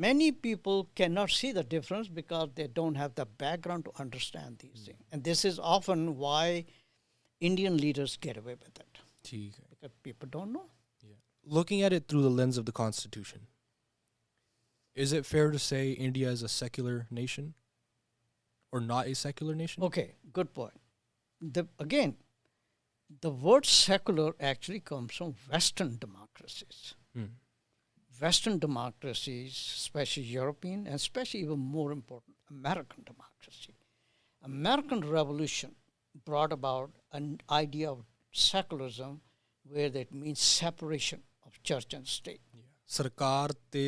many people cannot see the difference because they don't have the background to understand these things. And this is often why Indian leaders get away with it. ਠੀਕ ਹੈ Because people don't know. looking at it through the lens of the Constitution, is it fair to say India is a secular nation or not a secular nation? Okay, good point. The word secular actually comes from Western democracies. Western democracies, especially European, and especially even more important, American democracy. American Revolution brought about an idea of secularism where that means separation of church and state. ਸਰਕਾਰ ਤੇ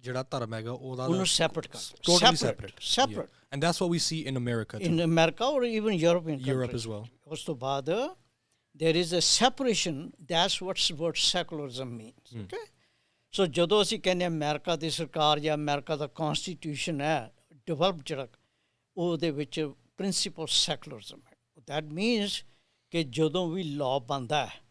ਜਿਹੜਾ ਧਰਮ ਹੈਗਾ ਉਹਦਾ ਉਹਨੂੰ separate ਕਰ totally separate. Yeah. And that's what we see in America too. In America or even European countries. Europe as well. ਉਸ ਤੋਂ ਬਾਅਦ there is a separation. That's what word secularism means. Okay? So ਜਦੋਂ ਅਸੀਂ ਕਹਿੰਦੇ America ਦੀ ਸਰਕਾਰ ਜਾਂ America ਦਾ constitution ਹੈ develop ਜਿਹੜਾ ਉਹਦੇ ਵਿੱਚ ਪ੍ਰਿੰਸੀਪਲ ਸੈਕੂਲਰਿਜ਼ਮ ਹੈ. That means ਕਿ ਜਦੋਂ ਵੀ ਲਾਅ ਬਣਦਾ ਹੈ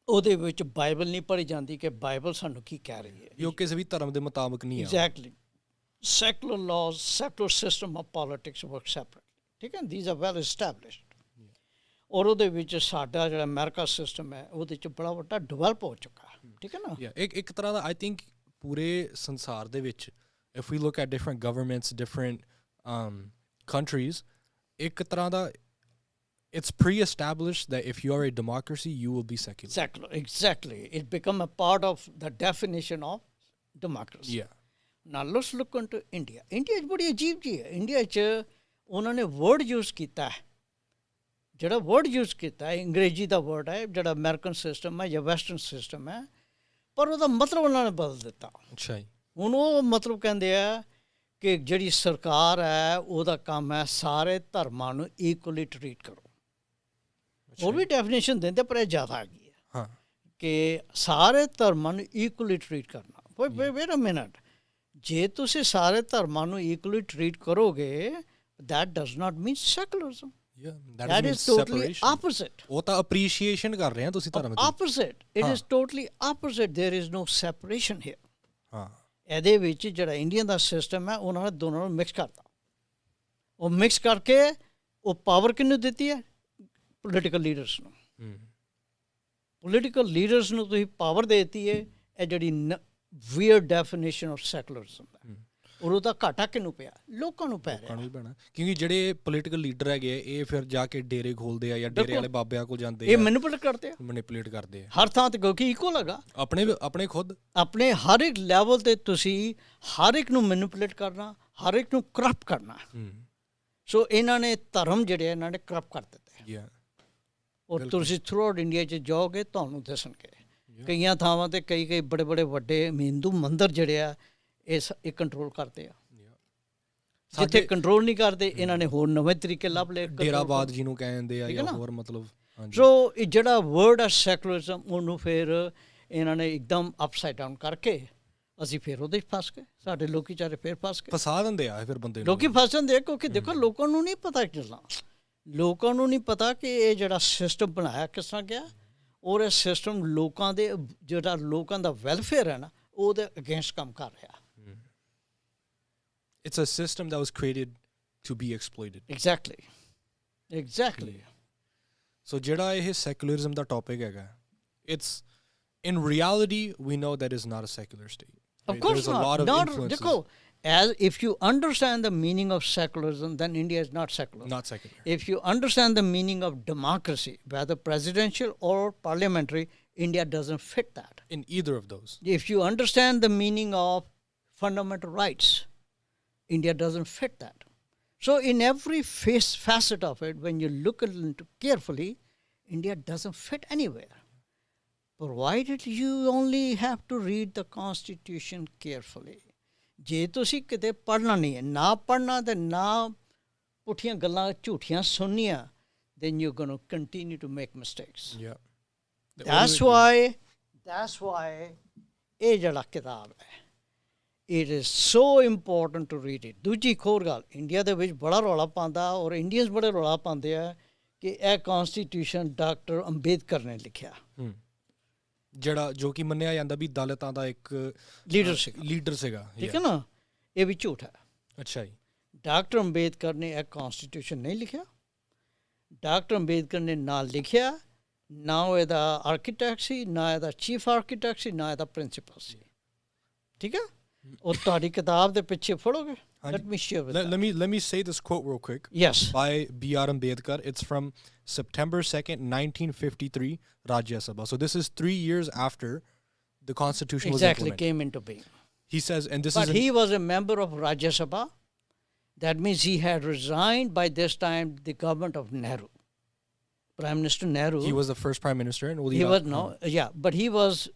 ਉਹਦੇ ਵਿੱਚ ਬਾਈਬਲ ਨਹੀਂ ਪੜ੍ਹੀ ਜਾਂਦੀ ਕਿ ਬਾਈਬਲ ਸਾਨੂੰ ਕੀ ਕਹਿ ਰਹੀ ਹੈ. ਇਹ ਕਿਸੇ ਵੀ ਧਰਮ ਦੇ ਮੁਤਾਬਕ ਨਹੀਂ ਹੈ. Exactly. Secular laws, secular system of politics work separately. ਠੀਕ ਹੈ, these are well established. ਔਰ ਉਹਦੇ ਵਿੱਚ ਸਾਡਾ ਜਿਹੜਾ ਅਮਰੀਕਾ ਸਿਸਟਮ ਹੈ ਉਹਦੇ 'ਚ ਬੜਾ ਵੱਡਾ ਡਿਵੈਲਪ ਹੋ ਚੁੱਕਾ ਹੈ. ਠੀਕ ਹੈ ਨਾ. ਇੱਕ ਤਰ੍ਹਾਂ ਦਾ ਆਈ ਥਿੰਕ ਪੂਰੇ ਸੰਸਾਰ ਦੇ ਵਿੱਚ if we look at different governments, different countries, ਇੱਕ ਤਰ੍ਹਾਂ ਦਾ it's pre-established that if you are a democracy, you will be secular. Secular, exactly. It become a part of the definition of democracy. Yeah. Now let's look into India. India is ਬੜੀ ਅਜੀਬ ਜੀ ਹੈ. India 'ਚ ਉਹਨਾਂ ਨੇ word use ਕੀਤਾ ਹੈ. ਜਿਹੜਾ ਵਰਡ ਯੂਜ਼ ਕੀਤਾ ਹੈ ਅੰਗਰੇਜ਼ੀ ਦਾ ਵਰਡ ਹੈ ਜਿਹੜਾ ਅਮਰੀਕਨ ਸਿਸਟਮ ਹੈ ਜਾਂ ਵੈਸਟਰਨ ਸਿਸਟਮ ਹੈ ਪਰ ਉਹਦਾ ਮਤਲਬ ਉਹਨਾਂ ਨੇ ਬਦਲ ਦਿੱਤਾ. ਅੱਛਾ ਜੀ. ਹੁਣ ਉਹ ਮਤਲਬ ਕਹਿੰਦੇ ਆ ਕਿ ਜਿਹੜੀ ਸਰਕਾਰ ਹੈ ਉਹਦਾ ਕੰਮ ਹੈ ਸਾਰੇ ਧਰਮਾਂ ਨੂੰ ਇਕੁਅਲੀ ਟਰੀਟ ਕਰੋ. ਉਹ ਵੀ ਡੈਫੀਨੇਸ਼ਨ ਦਿੰਦੇ ਪਰ ਇਹ ਜ਼ਿਆਦਾ ਹੈਗੀ ਹੈ. ਹਾਂ ਕਿ ਸਾਰੇ ਧਰਮਾਂ ਨੂੰ ਇਕੁਅਲੀ ਟਰੀਟ ਕਰਨਾ. ਵੇਟ ਅ ਮਿਨਟ, ਜੇ ਤੁਸੀਂ ਸਾਰੇ ਧਰਮਾਂ ਨੂੰ ਇਕੁਅਲੀ ਟਰੀਟ ਕਰੋਗੇ that does not mean secularism. Yeah, that is totally opposite. ਉਹ ਤਾਂ appreciation ਕਰ ਰਹੇ ਆ ਤੁਸੀਂ ਧਰਮ ਦੀ. Opposite. It is totally opposite. There is no separation here. ਹਾਂ ਇਹਦੇ ਵਿੱਚ ਜਿਹੜਾ ਇੰਡੀਅਨ ਦਾ ਸਿਸਟਮ ਹੈ ਉਹਨਾਂ ਨੇ ਦੋਨਾਂ ਨੂੰ ਮਿਕਸ ਕਰਤਾ. ਉਹ ਮਿਕਸ ਕਰਕੇ ਉਹ ਪਾਵਰ ਕਿਹਨੂੰ ਦਿੱਤੀ ਹੈ? ਪੋਲੀਟੀਕਲ ਲੀਡਰਸ ਨੂੰ. ਪੋਲੀਟੀਕਲ ਲੀਡਰਸ ਨੂੰ ਤੁਸੀਂ ਪਾਵਰ ਦੇ ਦਿੱਤੀ ਹੈ. ਇਹ ਜਿਹੜੀ ਵੀਅਰਡ ਡੈਫੀਨੇਸ਼ਨ ਆਫ ਸੈਕੂਲਰਿਜ਼ਮ ਹੈ ਔਰ ਉਹਦਾ ਘਾਟਾ ਕਿਹਨੂੰ ਪਿਆ? ਲੋਕਾਂ ਨੂੰ ਪੈ ਰਿਹਾ। ਲੋਕਾਂ ਨੂੰ ਹੀ ਪੈਣਾ, ਕਿਉਂਕਿ ਜਿਹੜੇ ਪੋਲੀਟੀਕਲ ਲੀਡਰ ਹੈਗੇ ਆ ਇਹ ਫਿਰ ਜਾ ਕੇ ਡੇਰੇ ਖੋਲਦੇ ਆ ਜਾਂ ਡੇਰੇ ਵਾਲੇ ਬਾਬਿਆਂ ਕੋਲ ਜਾਂਦੇ ਆ, ਇਹ ਮੈਨੀਪੂਲੇਟ ਕਰਦੇ ਆ ਹਰ ਥਾਂ ਤੇ, ਕਿਉਂਕਿ ਇਕੁਅਲ ਹੈਗਾ ਆਪਣੇ ਖੁਦ ਆਪਣੇ ਹਰ ਇੱਕ ਲੈਵਲ ਤੇ ਤੁਸੀਂ ਹਰ ਇੱਕ ਨੂੰ ਮੈਨੀਪੂਲੇਟ ਕਰਨਾ, ਹਰ ਇੱਕ ਨੂੰ ਕਰਪਟ ਕਰਨਾ। ਸੋ ਇਹਨਾਂ ਨੇ ਧਰਮ ਜਿਹੜੇ ਇਹਨਾਂ ਨੇ ਕਰਪਟ ਕਰ ਦਿੱਤੇ। ਔਰ ਤੁਸੀਂ ਥਰੂ ਆਊਟ ਇੰਡੀਆ 'ਚ ਜਾਓਗੇ ਤੁਹਾਨੂੰ ਦੱਸਣਗੇ ਕਈਆਂ ਥਾਵਾਂ ਤੇ ਕਈ ਬੜੇ ਵੱਡੇ ਹਿੰਦੂ ਮੰਦਿਰ ਜਿਹੜੇ ਆ ਇਹ ਕੰਟਰੋਲ ਕਰਦੇ ਆ। ਜਿੱਥੇ ਕੰਟਰੋਲ ਨਹੀਂ ਕਰਦੇ ਇਹਨਾਂ ਨੇ ਹੋਰ ਨਵੇਂ ਤਰੀਕੇ ਲੱਭ ਲਏ, ਡੇਰਾਬਾਦ ਜਿਹਨੂੰ ਕਹਿੰਦੇ ਆ ਜਾਂ ਹੋਰ ਮਤਲਬ। ਸੋ ਇਹ ਜਿਹੜਾ ਵਰਡ ਆ ਸੈਕੂਲਰਿਜ਼ਮ, ਉਹਨੂੰ ਫਿਰ ਇਹਨਾਂ ਨੇ ਇੱਕਦਮ ਅਪਸਾਈਡ ਡਾਊਨ ਕਰਕੇ ਅਸੀਂ ਫਿਰ ਉਹਦੇ 'ਚ ਫਸ ਗਏ। ਸਾਡੇ ਲੋਕੀ ਚਾਰੇ ਫਿਰ ਫਸ ਗਏ, ਫਸਾ ਦਿੰਦੇ ਆ ਫਿਰ ਬੰਦੇ ਲੋਕੀ ਫਸ ਜਾਂਦੇ ਆ। ਕਿਉਂਕਿ ਦੇਖੋ ਲੋਕਾਂ ਨੂੰ ਨਹੀਂ ਪਤਾ ਚੱਲਣਾ, ਲੋਕਾਂ ਨੂੰ ਨਹੀਂ ਪਤਾ ਕਿ ਇਹ ਜਿਹੜਾ ਸਿਸਟਮ ਬਣਾਇਆ ਕਿਸ ਤਰ੍ਹਾਂ ਗਿਆ, ਔਰ ਇਹ ਸਿਸਟਮ ਲੋਕਾਂ ਦੇ ਜਿਹੜਾ ਲੋਕਾਂ ਦਾ ਵੈਲਫੇਅਰ ਹੈ ਨਾ ਉਹਦੇ ਅਗੇਂਸਟ ਕੰਮ ਕਰ ਰਿਹਾ। It's a system that was created to be exploited. Exactly. So ਜਿਹੜਾ ਇਹ secularism ਦਾ topic ਹੈਗਾ, it's in reality we know that is not a secular state. Of course There's a lot of influences. देखो, as if you understand the meaning of secularism, then India is not secular. Not secular. If you understand the meaning of democracy, whether presidential or parliamentary, India doesn't fit that. In either of those. If you understand the meaning of fundamental rights, India doesn't fit that. So in every facet of it, when you look into carefully, India doesn't fit anywhere. Provided you only have to read the Constitution carefully. ਜੇ ਤੁਸੀਂ ਕਿਤੇ ਪੜ੍ਹਨਾ ਨਹੀਂ ਹੈ, ਨਾ ਪੜ੍ਹਨਾ ਤੇ ਨਾ ਪੁੱਠੀਆਂ ਗੱਲਾਂ ਝੂਠੀਆਂ ਸੁਣਨੀਆਂ, then you're going to continue to make mistakes. Yeah. That's why ਇਹ ਜਿਹੜਾ ਕਿਤਾਬ ਹੈ, it is so important to read it. ਦੂਜੀ ਇੱਕ ਹੋਰ ਗੱਲ, ਇੰਡੀਆ ਦੇ ਵਿੱਚ ਬੜਾ ਰੌਲਾ ਪਾਉਂਦਾ ਔਰ ਇੰਡੀਅਨਸ ਬੜੇ ਰੌਲਾ ਪਾਉਂਦੇ ਆ ਕਿ ਇਹ ਕੌਨਸਟੀਟਿਊਸ਼ਨ ਡਾਕਟਰ ਅੰਬੇਦਕਰ ਨੇ ਲਿਖਿਆ, ਜਿਹੜਾ ਜੋ ਕਿ ਮੰਨਿਆ ਜਾਂਦਾ ਵੀ ਦਲਿਤਾਂ ਦਾ ਇੱਕ ਲੀਡਰ ਸੀਗਾ। ਠੀਕ ਹੈ ਨਾ, ਇਹ ਵੀ ਝੂਠ ਹੈ। ਅੱਛਾ ਜੀ। ਡਾਕਟਰ ਅੰਬੇਦਕਰ ਨੇ ਇਹ ਕੌਨਸਟੀਟਿਊਸ਼ਨ ਨਹੀਂ ਲਿਖਿਆ। ਡਾਕਟਰ ਅੰਬੇਦਕਰ ਨੇ ਨਾ ਲਿਖਿਆ, ਨਾ ਉਹ ਇਹਦਾ ਆਰਕੀਟੈਕਟ ਸੀ, ਨਾ ਇਹਦਾ ਚੀਫ ਆਰਕੀਟੈਕਟ ਸੀ, ਨਾ ਇਹਦਾ ਪ੍ਰਿੰਸੀਪਲ ਸੀ। ਠੀਕ ਹੈ, ਉਹ ਤੁਹਾਡੀ ਕਿਤਾਬ ਦੇ ਪਿੱਛੇ ਫੜੋਗੇ। Let me say this quote real quick. Yes. By B.R. Ambedkar. It's from September 2nd, 1953, Rajya Sabha. So this is 3 years after the Constitution was implemented. Came into being. He says, and this but he was a member of Rajya Sabha. That means he had resigned by this time the government of Nehru. Prime Minister Nehru. He was the first prime minister. And he was, no, yeah, but he was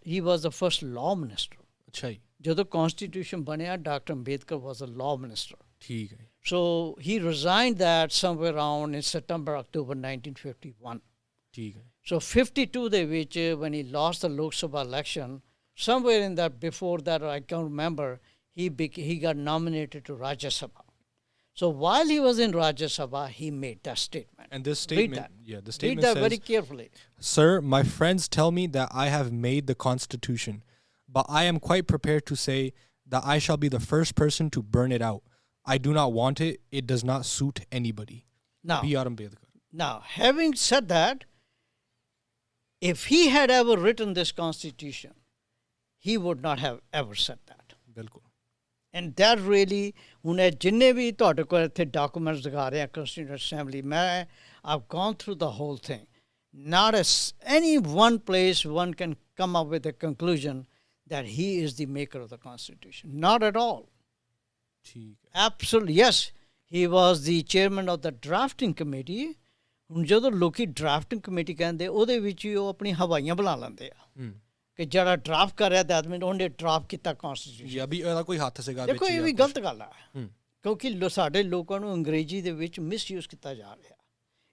the first law minister. Achha. ਜਦੋਂ constitution ਬਣਿਆ, doctor Ambedkar was a law minister. ਠੀਕ ਹੈ। So he resigned that somewhere around in September October 1951। ਠੀਕ ਹੈ। ਸੋ 52 ਦੇ ਵਿੱਚ when he lost the Lok Sabha election, somewhere in that before that I can't remember, he got nominated to Rajya Sabha. So while he was in Rajya Sabha, he made that statement. And this statement, the statement read that says, very carefully. Sir, my friends tell me that I have made the Constitution, but I am quite prepared to say that I shall be the first person to burn it out. I do not want it. It does not suit anybody. Now, B.R. Ambedkar. Now, having said that, if he had ever written this Constitution, he would not have ever said that. Bilkul. And that really, ਹੁਣ ਜਿੰਨੇ ਵੀ ਤੁਹਾਡੇ ਕੋਲ ਇੱਥੇ documents ਦਿਖਾ ਰਹੇ ਆ Constituent Assembly, I've gone through the whole thing. Not any one place one can come up with a conclusion that he is the maker of the Constitution. Not at all. Absolutely, yes. He was the chairman of the drafting committee. ਹੁਣ ਜਦੋਂ ਲੋਕੀ drafting committee ਕਹਿੰਦੇ, ਉਹਦੇ ਵਿੱਚ ਹੀ ਉਹ ਆਪਣੀ ਹਵਾਈਆਂ ਬਣਾ ਲੈਂਦੇ ਆ ਕਿ ਜਿਹੜਾ ਡਰਾਫਟ ਕਰ ਰਿਹਾ ਤਾਂ ਆਦਮੀ ਉਹਨੇ ਡਰਾਫਟ ਕੀਤਾ ਕੌਨਸਟੀਟਿਊਸ਼ਨ। ਵੀ ਇਹਦਾ ਕੋਈ ਹੱਥ ਸੀਗਾ। ਦੇਖੋ ਇਹ ਵੀ ਗਲਤ ਗੱਲ ਆ, ਕਿਉਂਕਿ ਸਾਡੇ ਲੋਕਾਂ ਨੂੰ ਅੰਗਰੇਜ਼ੀ ਦੇ ਵਿੱਚ ਮਿਸਯੂਜ਼ ਕੀਤਾ ਜਾ ਰਿਹਾ।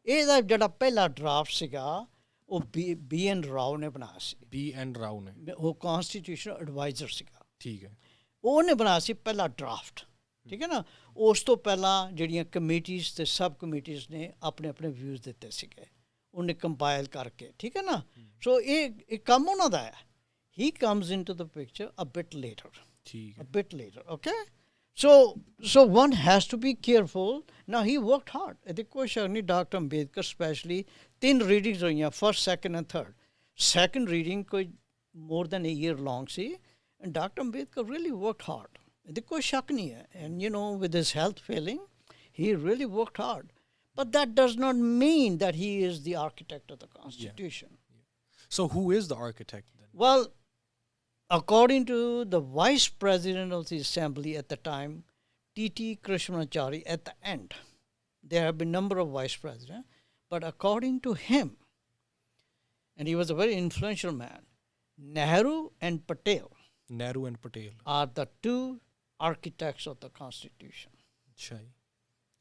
ਇਹਦਾ ਜਿਹੜਾ ਪਹਿਲਾ ਡਰਾਫਟ ਸੀਗਾ ਉਹ ਬੀ ਐਨ ਰਾਓ ਨੇ ਬਣਾਇਆ ਸੀ। ਬੀ ਐਨ ਰਾਓ ਨੇ, ਉਹ ਕੌਨਸਟੀਟਿਊਸ਼ਨਲ ਐਡਵਾਈਜ਼ਰ ਸੀਗਾ। ਠੀਕ ਹੈ। ਉਹਨੇ ਬਣਾਇਆ ਸੀ ਪਹਿਲਾ ਡਰਾਫਟ। ਠੀਕ ਹੈ ਨਾ, ਉਸ ਤੋਂ ਪਹਿਲਾਂ ਜਿਹੜੀਆਂ ਕਮੇਟੀਜ਼ ਅਤੇ ਸਬ ਕਮੇਟੀਜ਼ ਨੇ ਆਪਣੇ ਆਪਣੇ ਵਿਊਜ਼ ਦਿੱਤੇ ਸੀਗੇ, ਉਹਨੇ ਕੰਪਾਇਲ ਕਰਕੇ। ਠੀਕ ਹੈ ਨਾ, ਸੋ ਇਹ ਕੰਮ ਉਹਨਾਂ ਦਾ ਹੈ। He comes into the picture a bit later. A bit later, okay? So one has to be careful. Now, he worked hard. ਇਹਦੇ ਕੋਈ ਸ਼ੱਕ ਨਹੀਂ, ਡਾਕਟਰ ਅੰਬੇਦਕਰ ਸਪੈਸ਼ਲੀ 3 ਰੀਡਿੰਗਸ ਹੋਈਆਂ, first, second and third. Second reading ਕੋਈ more than a year long C, and Dr. Ambedkar really worked hard. ਇਹਦੇ ਕੋਈ ਸ਼ੱਕ ਨਹੀਂ ਹੈ. And you know, with his health failing, he really worked hard. But that does not mean that he is the architect of the Constitution. So who is the architect then? Well, according to the Vice President of the Assembly at the time, T.T. Krishnamachari, at the end, there have been a number of Vice Presidents, but according to him, and he was a very influential man, Nehru and Patel are the two architects of the Constitution. Achha.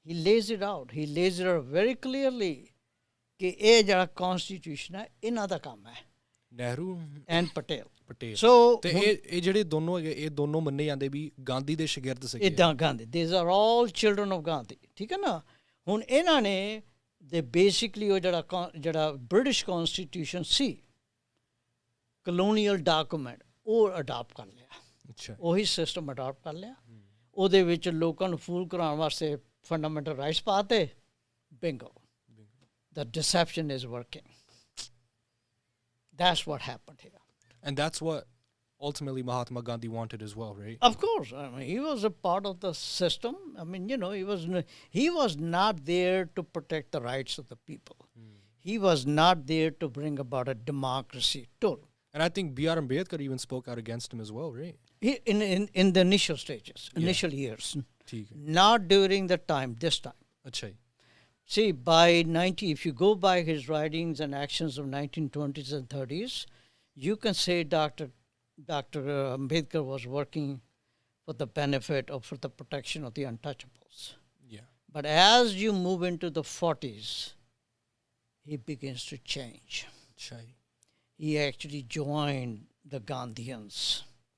He lays it out. He lays it out very clearly कि ये जड़ा Constitution है इन्हां दा काम है. Nehru and Patel. So ਤੇ ਇਹ ਜਿਹੜੇ ਦੋਨੋਂ ਹੈਗੇ ਇਹ ਦੋਨੋਂ ਮੰਨੇ ਜਾਂਦੇ ਵੀ ਗਾਂਧੀ ਦੇ ਸ਼ਾਗਿਰਦ ਸੀਗੇ. ਇਦਾਂ Gandhi. These are all children of Gandhi. ਠੀਕ ਹੈ ਨਾ. ਹੁਣ ਇਹਨਾਂ ਨੇ ਦੇ ਬੇਸਿਕਲੀ ਉਹ ਜਿਹੜਾ ਬ੍ਰਿਟਿਸ਼ ਕਨਸਟੀਟਿਊਸ਼ਨ ਸੀ colonial document ਉਹ ਅਡਾਪਟ ਕਰ ਲਿਆ. ਅੱਛਾ. ਉਹੀ ਸਿਸਟਮ ਅਡਾਪਟ ਕਰ ਲਿਆ. ਉਹਦੇ ਵਿੱਚ ਲੋਕਾਂ ਨੂੰ ਫੂਲ ਕਰਾਉਣ ਵਾਸਤੇ ਫੰਡਾਮੈਂਟਲ ਰਾਈਟਸ ਪਾਤੇ. Bingo. The deception is working. That's what happened here. And that's what ultimately Mahatma Gandhi wanted as well, right? Of course. I mean, he was a part of the system. I mean, you know, he was not there to protect the rights of the people. He was not there to bring about a democracy tool. And I think B.R. Ambedkar even spoke out against him as well, right? In the initial stages, initial years. Not during the time, this time. Achha. See, if you go by his writings and actions of 1920s and 30s, you can say Dr. Ambedkar was working for the benefit or for the protection of the untouchables. Yeah. But as you move into the 40s, he begins to change. Achha. He actually joined the Gandhians.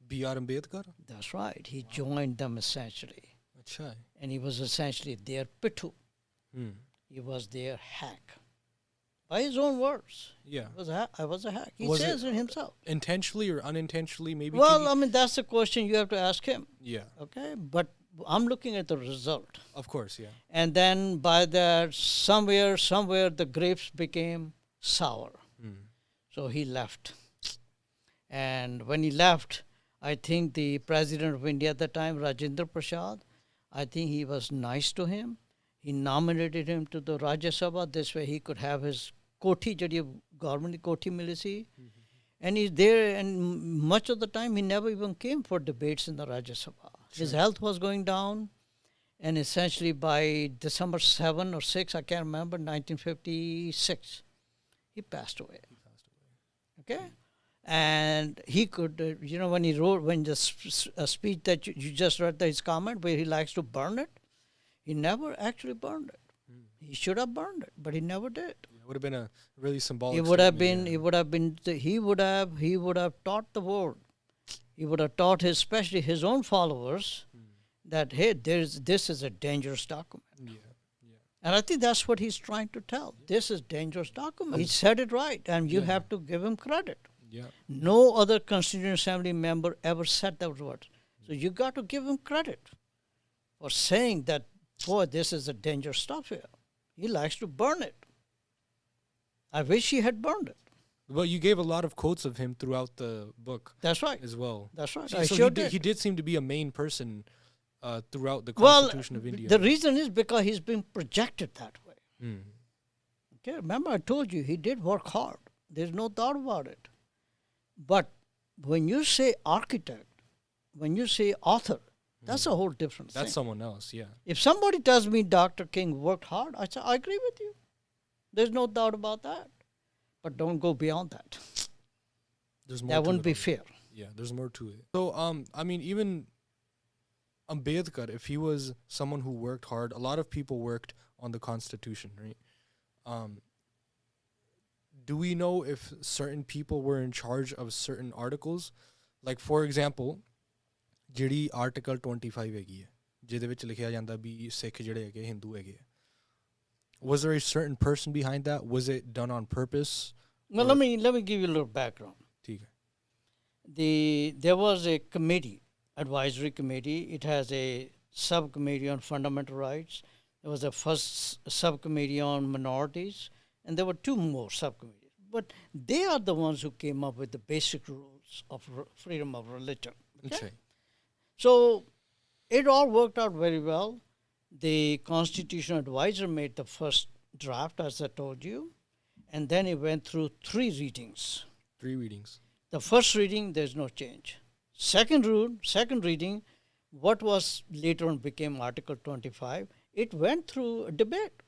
B.R. Ambedkar? That's right. He joined them essentially. Achha. And he was essentially their pittu. He was their hack. By his own words. Yeah. I was a hack. He says it himself. Intentionally or unintentionally, maybe? Well, I mean, that's the question you have to ask him. Yeah. Okay? But I'm looking at the result. Of course, yeah. And then by that, somewhere the grapes became sour. So he left. And when he left, I think the President of India at the time, Rajendra Prasad, I think he was nice to him. He nominated him to the Rajya Sabha. This way he could have his koti, jadi government koti mili si. And he's there, and much of the time he never even came for debates in the Rajya Sabha. Sure. His health was going down, and essentially by December 7 or 6, I can't remember, 1956, he passed away. Okay? And he could, when he wrote, when the speech that you just read, his comment where he likes to burn it, he never actually burned it. He should have burned it, but he never did. Yeah, it would have been a really symbolic. He would have been. He would have taught the world. He would have taught especially his own followers that hey, this is a dangerous document. Yeah. And I think that's what he's trying to tell. This is dangerous document. He said it right, and you have to give him credit. Yeah. No other Constituent Assembly member ever said those words. So you got to give him credit for saying that. Boy, this is a dangerous stuff here. He likes to burn it. I wish he had burned it. Well, you gave a lot of quotes of him throughout the book. That's right. As well. That's right. He did seem to be a main person throughout the Constitution of India. The reason is because he's been projected that way. Okay, remember I told you he did work hard. There's no doubt about it. But when you say architect, when you say author, that's a whole different thing. That's someone else, yeah. If somebody tells me Dr. King worked hard, I say, I agree with you. There's no doubt about that. But don't go beyond that. There's more that wouldn't be fair. Yeah, there's more to it. So, I mean, even Ambedkar, if he was someone who worked hard, a lot of people worked on the Constitution, right? Do we know if certain people were in charge of certain articles? Like, for example, ਜਿਹੜੀ article 25 ਹੈਗੀ ਹੈ ਜਿਹਦੇ ਵਿੱਚ ਲਿਖਿਆ ਜਾਂਦਾ ਵੀ ਸਿੱਖ ਜਿਹੜੇ ਹੈਗੇ ਹਿੰਦੂ ਹੈਗੇ was there a certain person behind that? Was it done on purpose? Well, let me give you a little background. ठीक है. There was a committee, advisory committee. It has a subcommittee on fundamental rights. There was a first subcommittee on minorities, and there were two more subcommittees. But they are the ones who came up with the basic rules of freedom of religion. Okay? So it all worked out very well. The constitutional advisor made the first draft, as I told you, and then it went through 3 readings. 3 readings. The first reading, there's no change. Second reading, what was later on became Article 25, it went through a debate.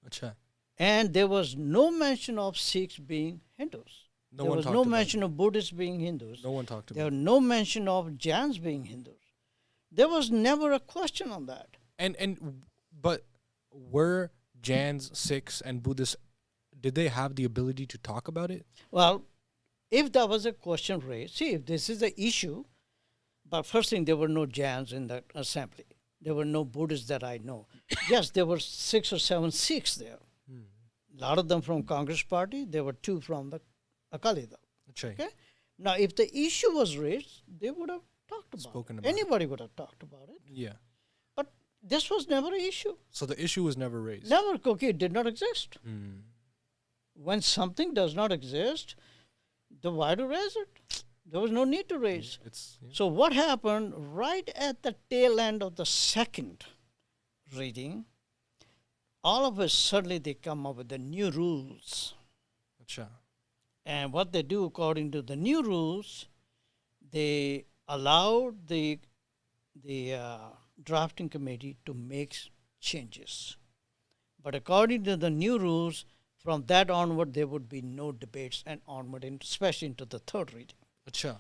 Achha. And there was no mention of Sikhs being Hindus. No there one was talked no about mention of Buddhists being Hindus. No one talked There about was no mention of Jains being Hindus. There was never a question on that. But were Jains, Sikhs, and Buddhists, did they have the ability to talk about it? Well, if there was a question raised, see, if this is an issue, but first thing, there were no Jains in the assembly. There were no Buddhists that I know. Yes, there were 6 or 7 Sikhs there. A lot of them from Congress Party. There were 2 from the Akali Dal. Okay? Now, if the issue was raised, they would have talked about it. Anybody would have talked about it. Yeah. But this was never an issue. So the issue was never raised? Never. Okay, it did not exist. When something does not exist, then why to raise it? There was no need to raise. So what happened right at the tail end of the second reading, all of a sudden they come up with the new rules. Achha. And what they do according to the new rules, they allowed the drafting committee to make changes. But according to the new rules, from that onward, there would be no debates and onward, especially into the third reading. Achha.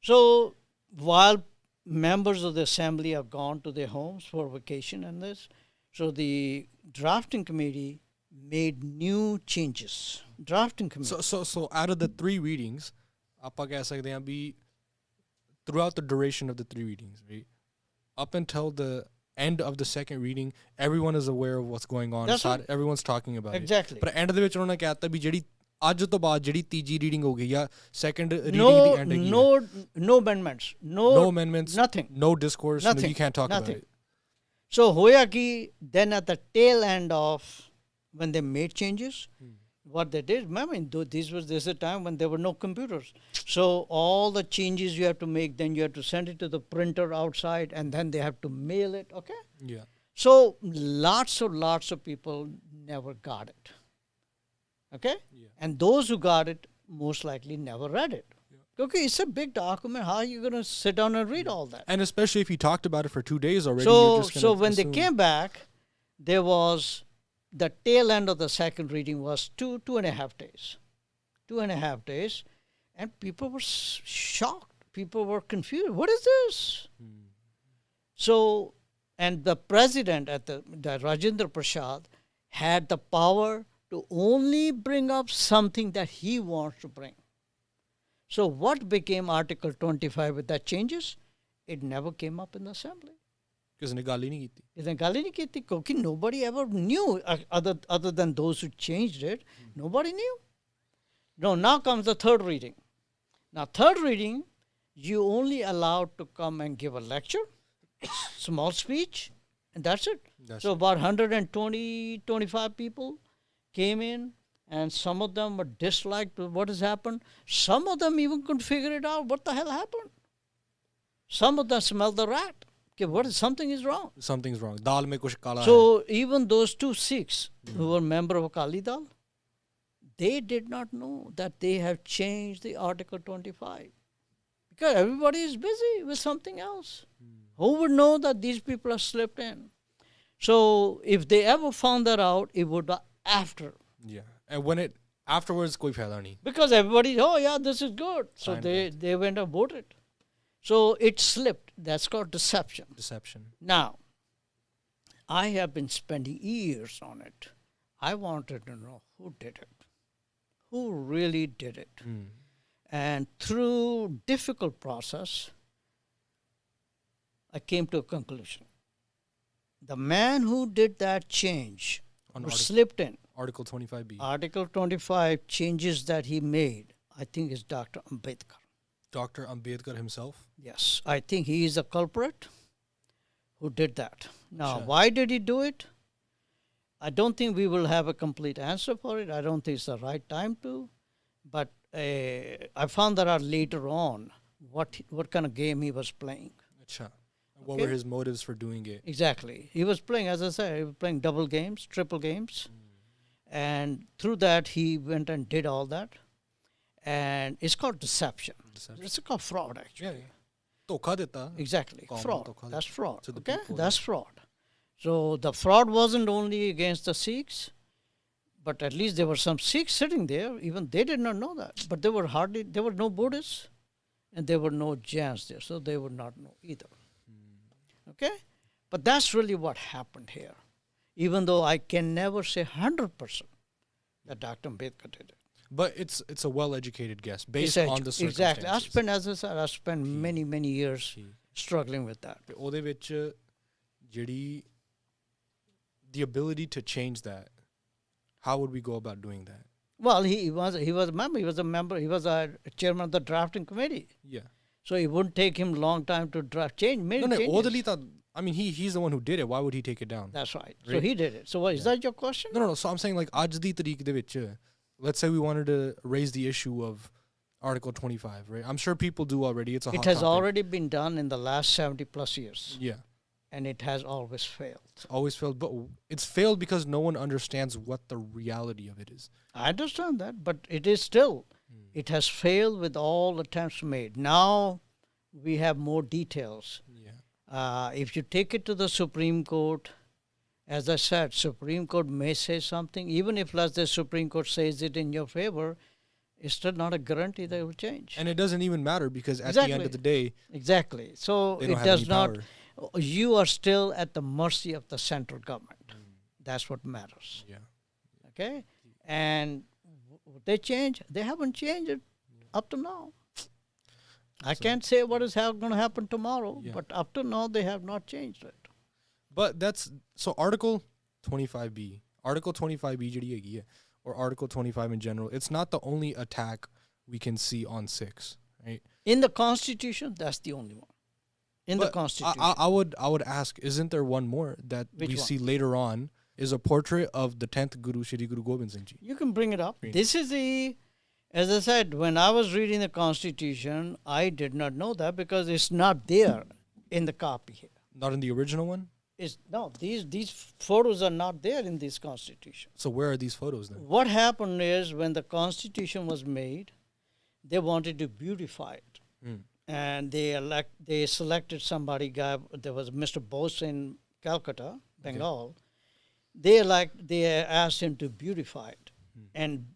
So while members of the assembly have gone to their homes for vacation and this, so the drafting committee made new changes. Drafting committee. So out of the 3 readings, ਆਪਾਂ ਕਹਿ ਸਕਦੇ ਹਾਂ ਵੀ throughout the duration of the 3 readings, right? Up until the end of the second reading, everyone is aware of what's going on. That's right. Everyone's talking about Exactly. it. But end ਦੇ ਵਿੱਚ ਉਹਨਾਂ ਨੇ ਕਹਿਤਾ ਵੀ ਜਿਹੜੀ ਅੱਜ ਤੋਂ ਬਾਅਦ ਜਿਹੜੀ ਤੀਜੀ ਰੀਡਿੰਗ ਹੋ ਗਈ ਜਾਂ ਸੈਕੰਡ ਰੀਡਿੰਗ ਦੀ ਐਂਡ ਹੈਗੀ no amendments. No amendments. Nothing. No discourse. Nothing. You can't talk Nothing. about it. So hoya ki, then at the tail end of when they made changes, what they did, remember, this is a time when there were no computers. So all the changes you have to make, then you have to send it to the printer outside, and then they have to mail it, okay? Yeah. So lots of people never got it, okay? Yeah. And those who got it most likely never read it. Okay, it's a big document. How are you going to sit down and read all that? And especially if you talked about it for 2 days already, you're just so when they came back, there was the tail end of the second reading was 2.5 days. 2.5 days. And people were shocked. People were confused. What is this? So, and the president at the Rajendra Prasad had the power to only bring up something that he wants to bring. So what became Article 25 with that changes? It never came up in the assembly. ਕਿਸੇ ਨੇ ਗੱਲ ਹੀ ਨਹੀਂ ਕੀਤੀ. Isn't ਗੱਲ ਹੀ ਨਹੀਂ ਕੀਤੀ because nobody ever knew other than those who changed it. Nobody knew. No, now comes the third reading. Now third reading, you only allowed to come and give a lecture, small speech, and that's it. So about 120, 25 people came in, and some of them were disliked with what has happened. Some of them even couldn't figure it out. What the hell happened? Some of them smelled the rat. Okay, something is wrong. Something's wrong. Dal mein kuch kala hai. So even those 2 Sikhs who were member of Akali Dal, they did not know that they have changed the Article 25. Because everybody is busy with something else. Who would know that these people have slipped in? So if they ever found that out, it would be after. Yeah. And when afterwards, koi fayda nahi. Because everybody, oh yeah, this is good. So they went and voted. So it slipped. That's called deception. Deception. Now, I have been spending years on it. I wanted to know who did it. Who really did it. And through difficult process, I came to a conclusion. The man who did that change, who slipped in, Article 25B. Article 25 changes that he made, I think is Dr. Ambedkar. Dr. Ambedkar himself? Yes, I think he is the culprit who did that. Now, why did he do it? I don't think we will have a complete answer for it. I don't think it's the right time to. But I found that out later on what kind of game he was playing. Achha. What were his motives for doing it? Exactly. He was playing, as I said, he was playing double games, triple games. And through that, he went and did all that. And it's called deception. It's called fraud, actually. ਧੋਖਾ ਦਿੱਤਾ. Exactly. Kaum Fraud. ਧੋਖਾ That's fraud. to the Okay? people, That's fraud. So the fraud wasn't only against the Sikhs, but at least there were some Sikhs sitting there. Even they did not know that. But there were no Buddhists and there were no Jains there. So they would not know either. Okay? But that's really what happened here. Even though I can never say 100% that Dr. Ambedkar did it. But it's a well-educated guess based on the circumstances. Exactly. I spent many years struggling with that. ਉਹਦੇ ਵਿੱਚ ਜਿਹੜੀ the ability to change that, how would we go about doing that? Well, he was a member, he was a chairman of the drafting committee. Yeah. So it wouldn't take him long time to change many changes. ਉਹਦੇ ਲਈ ਤਾਂ I mean, he's the one who did it. Why would he take it down? That's right. So he did it. So what, is that your question? No. So I'm saying like ਅੱਜ ਦੀ ਤਰੀਕ ਦੇ ਵਿੱਚ, let's say we wanted to raise the issue of Article 25, right? I'm sure people do already. It's a hot It has topic. already been done in the last 70 plus years. Yeah. And it has always failed. It's always failed. But it's failed because no one understands what the reality of it is. I understand that. But it is still, it has failed with all attempts made. Now we have more details. Yeah. If you take it to the Supreme Court, as I said, Supreme Court may say something. Even if, let's say, Supreme Court says it in your favor, it's still not a guarantee that it will change. And it doesn't even matter because at the end of the day... Exactly. So it does not... You are still at the mercy of the central government. That's what matters. Yeah. Okay? And they change. They haven't changed it up to now. I can't say what is going to happen tomorrow, but up to now they have not changed it. But that's... So Article 25B. Article 25B ਜਿਹੜੀ ਹੈਗੀ ਹੈ, or Article 25 in general, it's not the only attack we can see on Sikhs, right? In the Constitution, that's the only one. In the Constitution. I would ask, isn't there one more that we see later on is a portrait of the 10th Guru, Shri Guru Gobind Singh Ji? You can bring it up. This is as I said, when I was reading the Constitution, I did not know that because it's not there in the copy here. Not in the original one? No, these photos are not there in this Constitution. So where are these photos then? What happened is when the Constitution was made, they wanted to beautify it. And they selected somebody, there was Mr. Bose in Calcutta, Bengal. Okay. They asked him to beautify it. And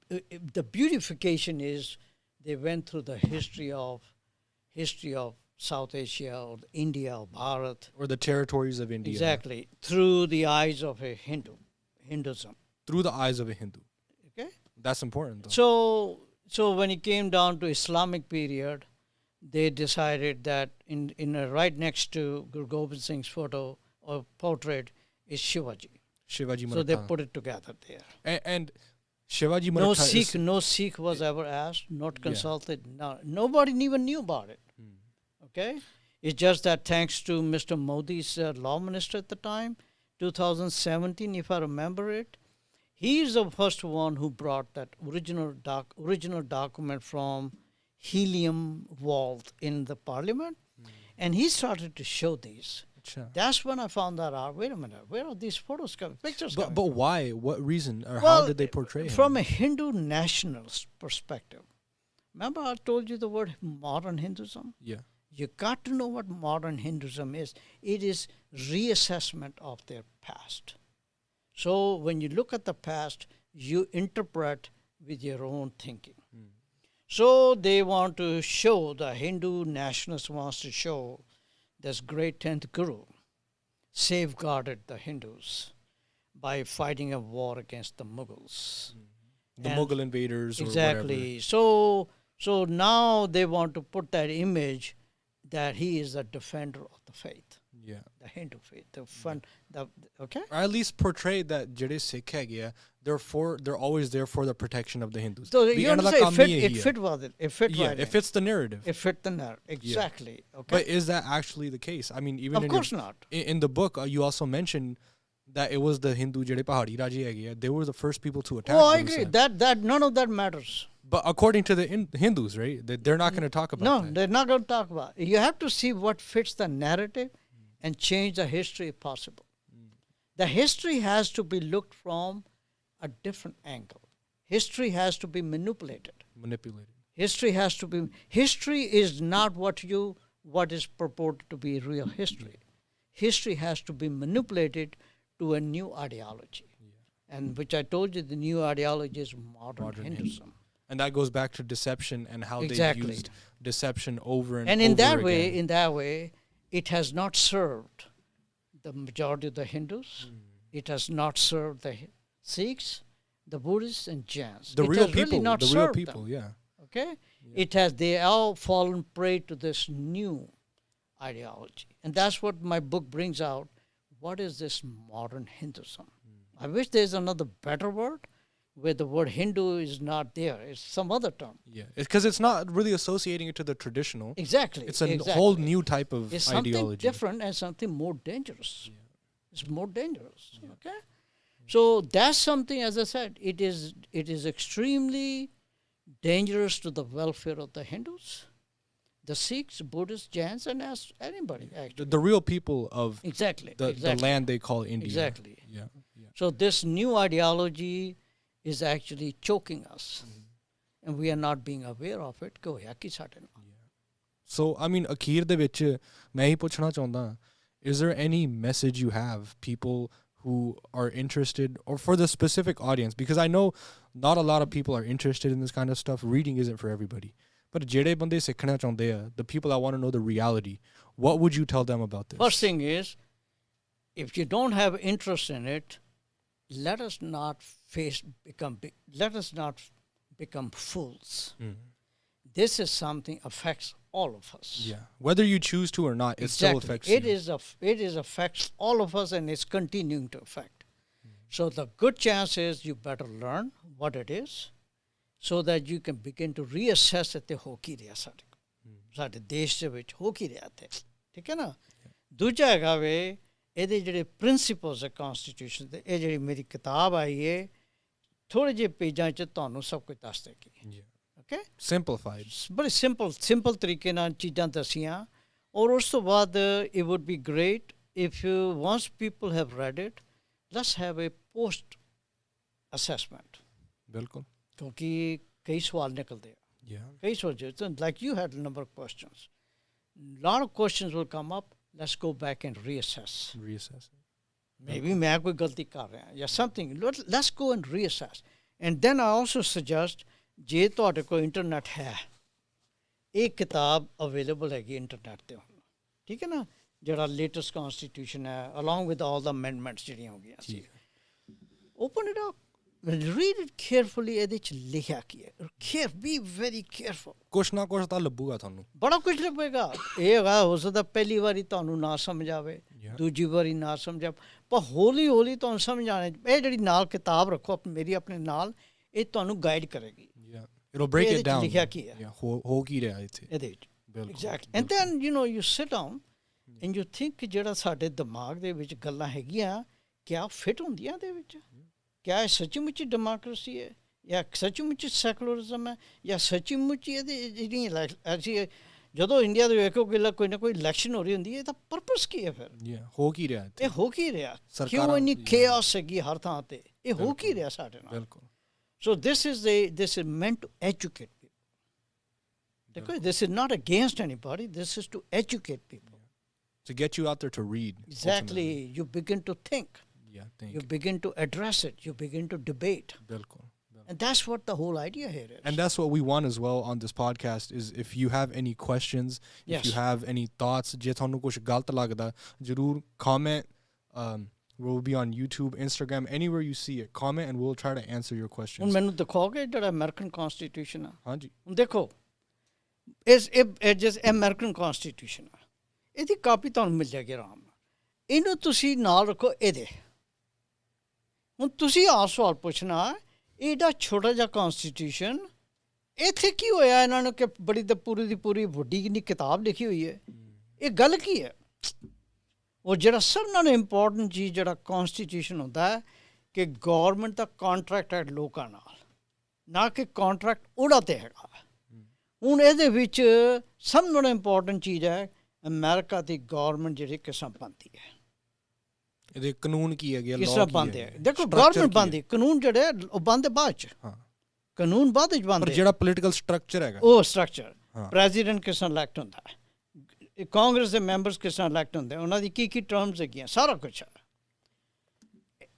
the beautification is they went through the history of South Asia or India or Bharat. Or the territories of India. Exactly. Through the eyes of a Hinduism. Through the eyes of a Hindu. Okay. That's important though. So when it came down to Islamic period, they decided that in right next to Guru Gobind Singh's photo or portrait is Shivaji. Shivaji Maratha. So they put it together there. And Shivaji Maratha no Sikh was ever asked, not consulted. No, nobody even knew about it. Okay? It's just that thanks to Mr. Modi's law minister at the time, 2017, if I remember it, he is the first one who brought that original document from helium vault in the parliament, and he started to show these. That's when I found that out. Wait a minute, where are these photos coming? Pictures coming? But why? What reason? Or how did they portray him? From a Hindu nationalist perspective. Remember I told you the word modern Hinduism? Yeah. You got to know what modern Hinduism is. It is reassessment of their past. So when you look at the past, you interpret with your own thinking. So they want to show, the Hindu nationalist wants to show this great 10th Guru safeguarded the Hindus by fighting a war against the Mughals. The Mughal invaders or exactly. whatever. So now they want to put that image that he is a defender of the faith. Yeah. The Hindu faith. Okay? Or at least portray that ਜਿਹੜੇ Sikh ਹੈਗੇ ਆ, they're always there for the protection of the Hindus. So you understand, it fit with it. It fit right. It fits the narrative. It fit the narrative. Exactly. Yeah. Okay. But is that actually the case? I mean, even of course not. In the book, you also mentioned that it was the Hindu ਜਿਹੜੇ ਪਹਾੜੀ ਰਾਜੇ ਹੈਗੇ ਆ, they were the first people to attack. Oh, I agree. That none of that matters. But according to the Hindus, right, they're not going to talk about that. No, they're not going to talk about it. You have to see what fits the narrative and change the history if possible. The history has to be looked from a different angle. History has to be manipulated. History is not what is purported to be real history. History has to be manipulated to a new ideology. And which I told you, the new ideology is modern Hinduism. And that goes back to deception and how Exactly. they used deception over and in over that again. in that way, it has not served the majority of the Hindus. It has not served the Sikhs, the Buddhists, and Jains. The it real has people, really not the real served people, them. yeah. Okay, they all fallen prey to this new ideology, and that's what my book brings out. What is this modern Hinduism? I wish there's another better word, where the word Hindu is not there. It's some other term. Yeah, because it's not really associating it to the traditional. Exactly. It's a whole new type of it's ideology. Something different and something more dangerous. Yeah. It's more dangerous. Yeah. Okay. So that's something, as I said, it is extremely dangerous to the welfare of the Hindus, the Sikhs, Buddhists, Jains, and as anybody actually. The real people of the land they call India. Exactly. Yeah. So this new ideology is actually choking us, and we are not being aware of it. So, I mean, akhir de vich, main hi puchna chaਹੁੰਦਾ, is there any message you have, people who are interested, or for the specific audience? Because I know not a lot of people are interested in this kind of stuff. Reading isn't for everybody. But ਜਿਹੜੇ ਬੰਦੇ ਸਿੱਖਣਾ ਚਾਹੁੰਦੇ ਆ, the people that want to know the reality, what would you tell them about this? First thing is, if you don't have interest in it, let us not become fools. This is something affects all of us. Yeah, whether you choose to or not, it still affects you. It affects all of us, and it's continuing to affect. So the good chance is you better learn what it is, so that you can begin to reassess it. ਹੋ ਕੀ ਰਿਹਾ ਸਾਡੇ ਦੇਸ਼ ਦੇ ਵਿੱਚ ਹੋ ਕੀ ਰਿਹਾ ਤੇ ਠੀਕ ਹੈ ਨਾ ਦੂਜਾ ਹੈਗਾ ਵੇ ਇਹਦੇ ਜਿਹੜੇ ਪ੍ਰਿੰਸੀਪਲਸ ਹੈ ਕਨਸਟੀਟਿਊਸ਼ਨ ਦੇ ਇਹ ਜਿਹੜੀ ਮੇਰੀ ਕਿਤਾਬ ਆਈ ਹੈ ਥੋੜੇ ਜਿਹੇ ਪੇਜਾਂ 'ਚ ਤੁਹਾਨੂੰ ਸਭ ਕੁਝ ਦੱਸ ਦੇਗੀ ਓਕੇ ਸਿੰਪਲੀਫਾਈਡ ਬੜੀ ਸਿੰਪਲ ਤਰੀਕੇ ਨਾਲ ਚੀਜ਼ਾਂ ਦੱਸੀਆਂ ਔਰ ਉਸ ਤੋਂ ਬਾਅਦ it would be great if once people have read it, let's have a post assessment. ਬਿਲਕੁਲ ਕਿਉਂਕਿ ਕਈ ਸਵਾਲ ਨਿਕਲਦੇ ਆ ਕਈ ਸਵਾਲ like you had a number of questions. A lot of questions will come up. Let's go back and reassess. Maybe ਮੈਂ ਕੋਈ ਗਲਤੀ ਕਰ ਰਿਹਾ ਜਾਂ something. Let's go and reassess. And then I also suggest ਜੇ ਤੁਹਾਡੇ ਕੋਲ ਇੰਟਰਨੈਟ ਹੈ ਇਹ ਕਿਤਾਬ ਅਵੇਲੇਬਲ ਹੈਗੀ ਇੰਟਰਨੈਟ 'ਤੇ ਹੁਣ ਠੀਕ ਹੈ ਨਾ ਜਿਹੜਾ ਲੇਟੈਸਟ ਕਨਸਟੀਟਿਊਸ਼ਨ ਹੈ along with all the amendments ਜਿਹੜੀਆਂ ਹੋ ਗਈਆਂ ਸੀ open it up. Read it carefully. ਇਹਦੇ 'ਚ ਲਿਖਿਆ ਕੀ ਹੈ be very careful. ਕੁਛ ਨਾ ਕੁਛ ਤਾਂ ਲੱਭੂਗਾ ਤੁਹਾਨੂੰ ਬੜਾ ਕੁਛ ਲੱਭੇਗਾ ਇਹ ਹੈਗਾ ਹੋ ਸਕਦਾ ਪਹਿਲੀ ਵਾਰੀ ਤੁਹਾਨੂੰ ਨਾ ਸਮਝ ਆਵੇ ਦੂਜੀ ਵਾਰੀ ਨਾ ਸਮਝ ਆਵੇ ਪਰ ਹੌਲੀ ਤੁਹਾਨੂੰ ਸਮਝ ਆਣੇ ਇਹ ਜਿਹੜੀ ਨਾਲ ਕਿਤਾਬ ਰੱਖੋ ਮੇਰੀ ਆਪਣੇ ਨਾਲ ਇਹ ਤੁਹਾਨੂੰ ਗਾਈਡ ਕਰੇਗੀ it'll break it down ਲਿਖਿਆ ਕੀ ਹੈ ਹੋ ਕੀ ਰਿਹਾ ਇੱਥੇ ਇਹਦੇ 'ਚ exactly and then you sit down and you think ਜਿਹੜਾ ਸਾਡੇ ਦਿਮਾਗ ਦੇ ਵਿੱਚ ਗੱਲਾਂ ਹੈਗੀਆਂ ਕਿਆ ਫਿੱਟ ਹੁੰਦੀਆਂ ਇਹਦੇ ਵਿੱਚ ਕਿਆ ਇਹ ਸੱਚੀ-ਮੁੱਚੀ ਡੈਮੋਕ੍ਰੇਸੀ ਹੈ ਜਾਂ ਸੱਚੀ-ਮੁੱਚੀ ਸੈਕੂਲਰਿਜ਼ਮ ਹੈ ਜਾਂ ਸੱਚੀ-ਮੁੱਚੀ ਇਹਦੀ ਜਿਹੜੀਆਂ ਅਸੀਂ ਜਦੋਂ ਇੰਡੀਆ ਦੇ ਵੇਖੋ ਕੋਈ ਨਾ ਕੋਈ ਇਲੈਕਸ਼ਨ ਹੋ ਰਹੀ ਹੁੰਦੀ ਹੈ ਤਾਂ ਪਰਪਸ ਕੀ ਹੈ ਫਿਰ ਹੋ ਕੀ ਰਿਹਾ ਇਹ ਹੋ ਕੀ ਰਿਹਾ ਕਿਉਂ ਇੰਨੀ ਕੇਓਸ ਹੈਗੀ ਹਰ ਥਾਂ ਤੇ ਇਹ ਹੋ ਕੀ ਰਿਹਾ ਸਾਡੇ ਨਾਲ ਬਿਲਕੁਲ So this is meant to educate people. This is not against anybody. This is to educate people. To get you out there to read. Exactly. Ultimately. You begin to think. Think. You begin to address it. You begin to debate. And that's what the whole idea here is. And that's what we want as well on this podcast is if you have any questions, if you have any thoughts, je thanu kuch galt lagda, zarur comment. We'll be on YouTube, Instagram, anywhere you see it. Comment and we'll try to answer your questions. ਹੁਣ ਮੈਨੂੰ ਦਿਖਾਓਗੇ ਜਿਹੜਾ American constitution ਆ ਹਾਂਜੀ ਹੁਣ ਦੇਖੋ ਇਹ ਜਿਸ American constitution ਆ ਇਹਦੀ ਕਾਪੀ ਤੁਹਾਨੂੰ ਮਿਲ ਜਾਏਗੀ ਆਰਾਮ ਨਾਲ ਇਹਨੂੰ ਤੁਸੀਂ ਨਾਲ ਰੱਖੋ ਇਹਦੇ ਹੁਣ ਤੁਸੀਂ ਆਹ ਸਵਾਲ ਪੁੱਛਣਾ ਇਹਦਾ ਛੋਟਾ ਜਿਹਾ ਕਨਸਟੀਟਿਊਸ਼ਨ ਇੱਥੇ ਕੀ ਹੋਇਆ ਇਹਨਾਂ ਨੂੰ ਕਿ ਬੜੀ ਤਾਂ ਪੂਰੀ ਦੀ ਪੂਰੀ ਵੱਡੀ ਕਿੰਨੀ ਕਿਤਾਬ ਲਿਖੀ ਹੋਈ ਹੈ ਇਹ ਗੱਲ ਕੀ ਹੈ ਉਹ ਜਿਹੜਾ ਸਭ ਨਾਲੋਂ ਇੰਪੋਰਟੈਂਟ ਚੀਜ਼ ਜਿਹੜਾ ਕਨਸਟੀਟਿਊਸ਼ਨ ਹੁੰਦਾ ਹੈ ਕਿ ਗੌਰਮੈਂਟ ਦਾ ਕੰਟਰੈਕਟ ਹੈ ਲੋਕਾਂ ਨਾਲ ਨਾ ਕਿ ਕੰਟਰੈਕਟ ਉਹਦਾ 'ਤੇ ਹੈਗਾ ਹੁਣ ਇਹਦੇ ਵਿੱਚ ਸਭ ਨਾਲੋਂ ਇੰਪੋਰਟੈਂਟ ਚੀਜ਼ ਹੈ ਅਮਰੀਕਾ ਦੀ ਗੌਰਮੈਂਟ ਜਿਹੜੀ ਕਿਸ ਤਰ੍ਹਾਂ ਬਣਦੀ ਹੈ, ਇਹਦੇ ਕਾਨੂੰਨ ਕੀ ਹੈਗੇ, ਕਿਸ ਤਰ੍ਹਾਂ ਬਣਦੇ ਹੈ। ਦੇਖੋ ਗੌਰਮੈਂਟ ਬਣਦੀ, ਕਾਨੂੰਨ ਜਿਹੜੇ ਉਹ ਬਣਦੇ ਬਾਅਦ ਚ, ਕਾਨੂੰਨ ਬਾਅਦ ਵਿੱਚ ਬਣਦੇ, ਪਰ ਜਿਹੜਾ ਪੋਲੀਟੀਕਲ ਸਟਰਕਚਰ ਹੈਗਾ ਉਹ ਸਟਰਕਚਰ, ਪ੍ਰੈਜ਼ੀਡੈਂਟ ਕਿਸ ਤਰ੍ਹਾਂ ਇਲੈਕਟ ਹੁੰਦਾ ਹੈ, ਕਾਂਗਰਸ ਦੇ ਮੈਂਬਰਸ ਕਿਸ ਤਰ੍ਹਾਂ ਇਲੈਕਟ ਹੁੰਦੇ, ਉਹਨਾਂ ਦੀ ਕੀ ਟਰਮਸ ਹੈਗੀਆਂ, ਸਾਰਾ ਕੁਛ ਹੈ।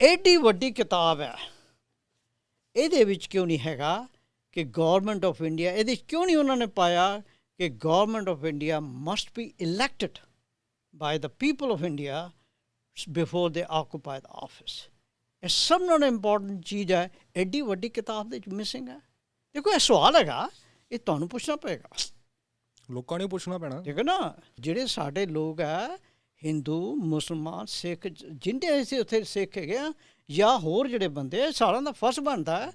ਐਡੀ ਵੱਡੀ ਕਿਤਾਬ ਹੈ, ਇਹਦੇ ਵਿੱਚ ਕਿਉਂ ਨਹੀਂ ਹੈਗਾ ਕਿ ਗੌਰਮੈਂਟ ਆਫ ਇੰਡੀਆ, ਇਹਦੇ 'ਚ ਕਿਉਂ ਨਹੀਂ ਉਹਨਾਂ ਨੇ ਪਾਇਆ ਕਿ government of India must B elected bye the people of India before ਦੇ ਆਕੂਪਾਈ ਦ ਆਫਿਸ। ਇਹ ਸਭ ਨਾਲੋਂ ਇੰਪੋਰਟੈਂਟ ਚੀਜ਼ ਹੈ, ਐਡੀ ਵੱਡੀ ਕਿਤਾਬ ਦੇ ਵਿੱਚ ਮਿਸਿੰਗ ਹੈ। ਦੇਖੋ ਇਹ ਸਵਾਲ ਹੈਗਾ, ਇਹ ਤੁਹਾਨੂੰ ਪੁੱਛਣਾ ਪਏਗਾ, ਲੋਕਾਂ ਨੂੰ ਪੁੱਛਣਾ ਪੈਣਾ, ਠੀਕ ਹੈ ਨਾ। ਜਿਹੜੇ ਸਾਡੇ ਲੋਕ ਹੈ, ਹਿੰਦੂ, ਮੁਸਲਮਾਨ, ਸਿੱਖ, ਜਿੰਨੇ ਅਸੀਂ ਉੱਥੇ ਸਿੱਖ ਹੈਗੇ ਆ ਜਾਂ ਹੋਰ ਜਿਹੜੇ ਬੰਦੇ, ਸਾਰਿਆਂ ਦਾ ਫਰਜ਼ ਬਣਦਾ ਹੈ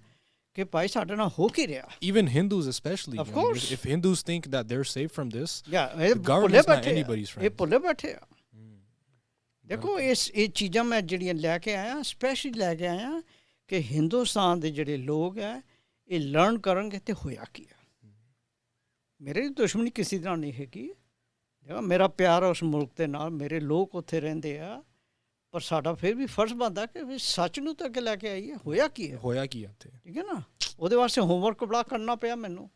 ਕਿ ਭਾਈ ਸਾਡੇ ਨਾਲ ਹੋ ਕੀ ਰਿਹਾ। Even Hindus especially. Of course. If Hindus think that they're safe from this, the government's not anybody's friend. ਇਹ ਭੁੱਲੇ ਬੈਠੇ ਆ। ਦੇਖੋ ਇਹ ਚੀਜ਼ਾਂ ਮੈਂ ਜਿਹੜੀਆਂ ਲੈ ਕੇ ਆਇਆ, ਸਪੈਸ਼ਲੀ ਲੈ ਕੇ ਆਇਆ ਕਿ ਹਿੰਦੁਸਤਾਨ ਦੇ ਜਿਹੜੇ ਲੋਕ ਹੈ ਇਹ ਲਰਨ ਕਰਨਗੇ ਤੇ ਹੋਇਆ ਕੀ ਆ। ਮੇਰੇ ਦੁਸ਼ਮਣੀ ਕਿਸੇ ਤਰ੍ਹਾਂ ਨਹੀਂ ਹੈਗੀ, ਮੇਰਾ ਪਿਆਰ ਉਸ ਮੁਲਕ ਦੇ ਨਾਲ, ਮੇਰੇ ਲੋਕ ਉੱਥੇ ਰਹਿੰਦੇ ਆ, ਪਰ ਸਾਡਾ ਫਿਰ ਵੀ ਫਰਜ਼ ਬਣਦਾ ਕਿ ਸੱਚ ਨੂੰ ਤਾਂ ਅੱਗੇ ਲੈ ਕੇ ਆਈਏ, ਹੋਇਆ ਕੀ ਹੈ, ਹੋਇਆ ਕੀ ਉੱਥੇ, ਠੀਕ ਹੈ ਨਾ। ਉਹਦੇ ਵਾਸਤੇ ਹੋਮਵਰਕ ਬੜਾ ਕਰਨਾ ਪਿਆ ਮੈਨੂੰ,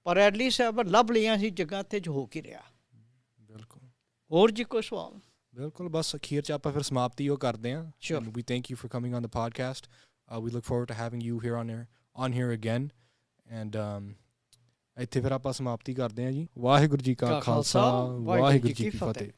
ਪਰ ਐਟਲੀਸਟ ਲੱਭ ਲਈਆਂ ਸੀ ਜਗ੍ਹਾ ਤੇ ਜੋ ਹੋ ਕੀ ਰਿਹਾ। ਬਿਲਕੁਲ। ਹੋਰ ਜੀ ਕੋਈ ਸਵਾਲ? ਬਿਲਕੁਲ, ਬਸ ਅਖੀਰ 'ਚ ਆਪਾਂ ਫਿਰ ਸਮਾਪਤੀ ਉਹ ਕਰਦੇ ਹਾਂ। We thank you for coming on the podcast. We look forward to having you here on here again. And ਇੱਥੇ ਫਿਰ ਆਪਾਂ ਸਮਾਪਤੀ ਕਰਦੇ ਹਾਂ ਜੀ। ਵਾਹਿਗੁਰੂ ਜੀ ਕਾ ਖਾਲਸਾ, ਵਾਹਿਗੁਰੂ ਜੀ ਕੀ ਫਤਿਹ।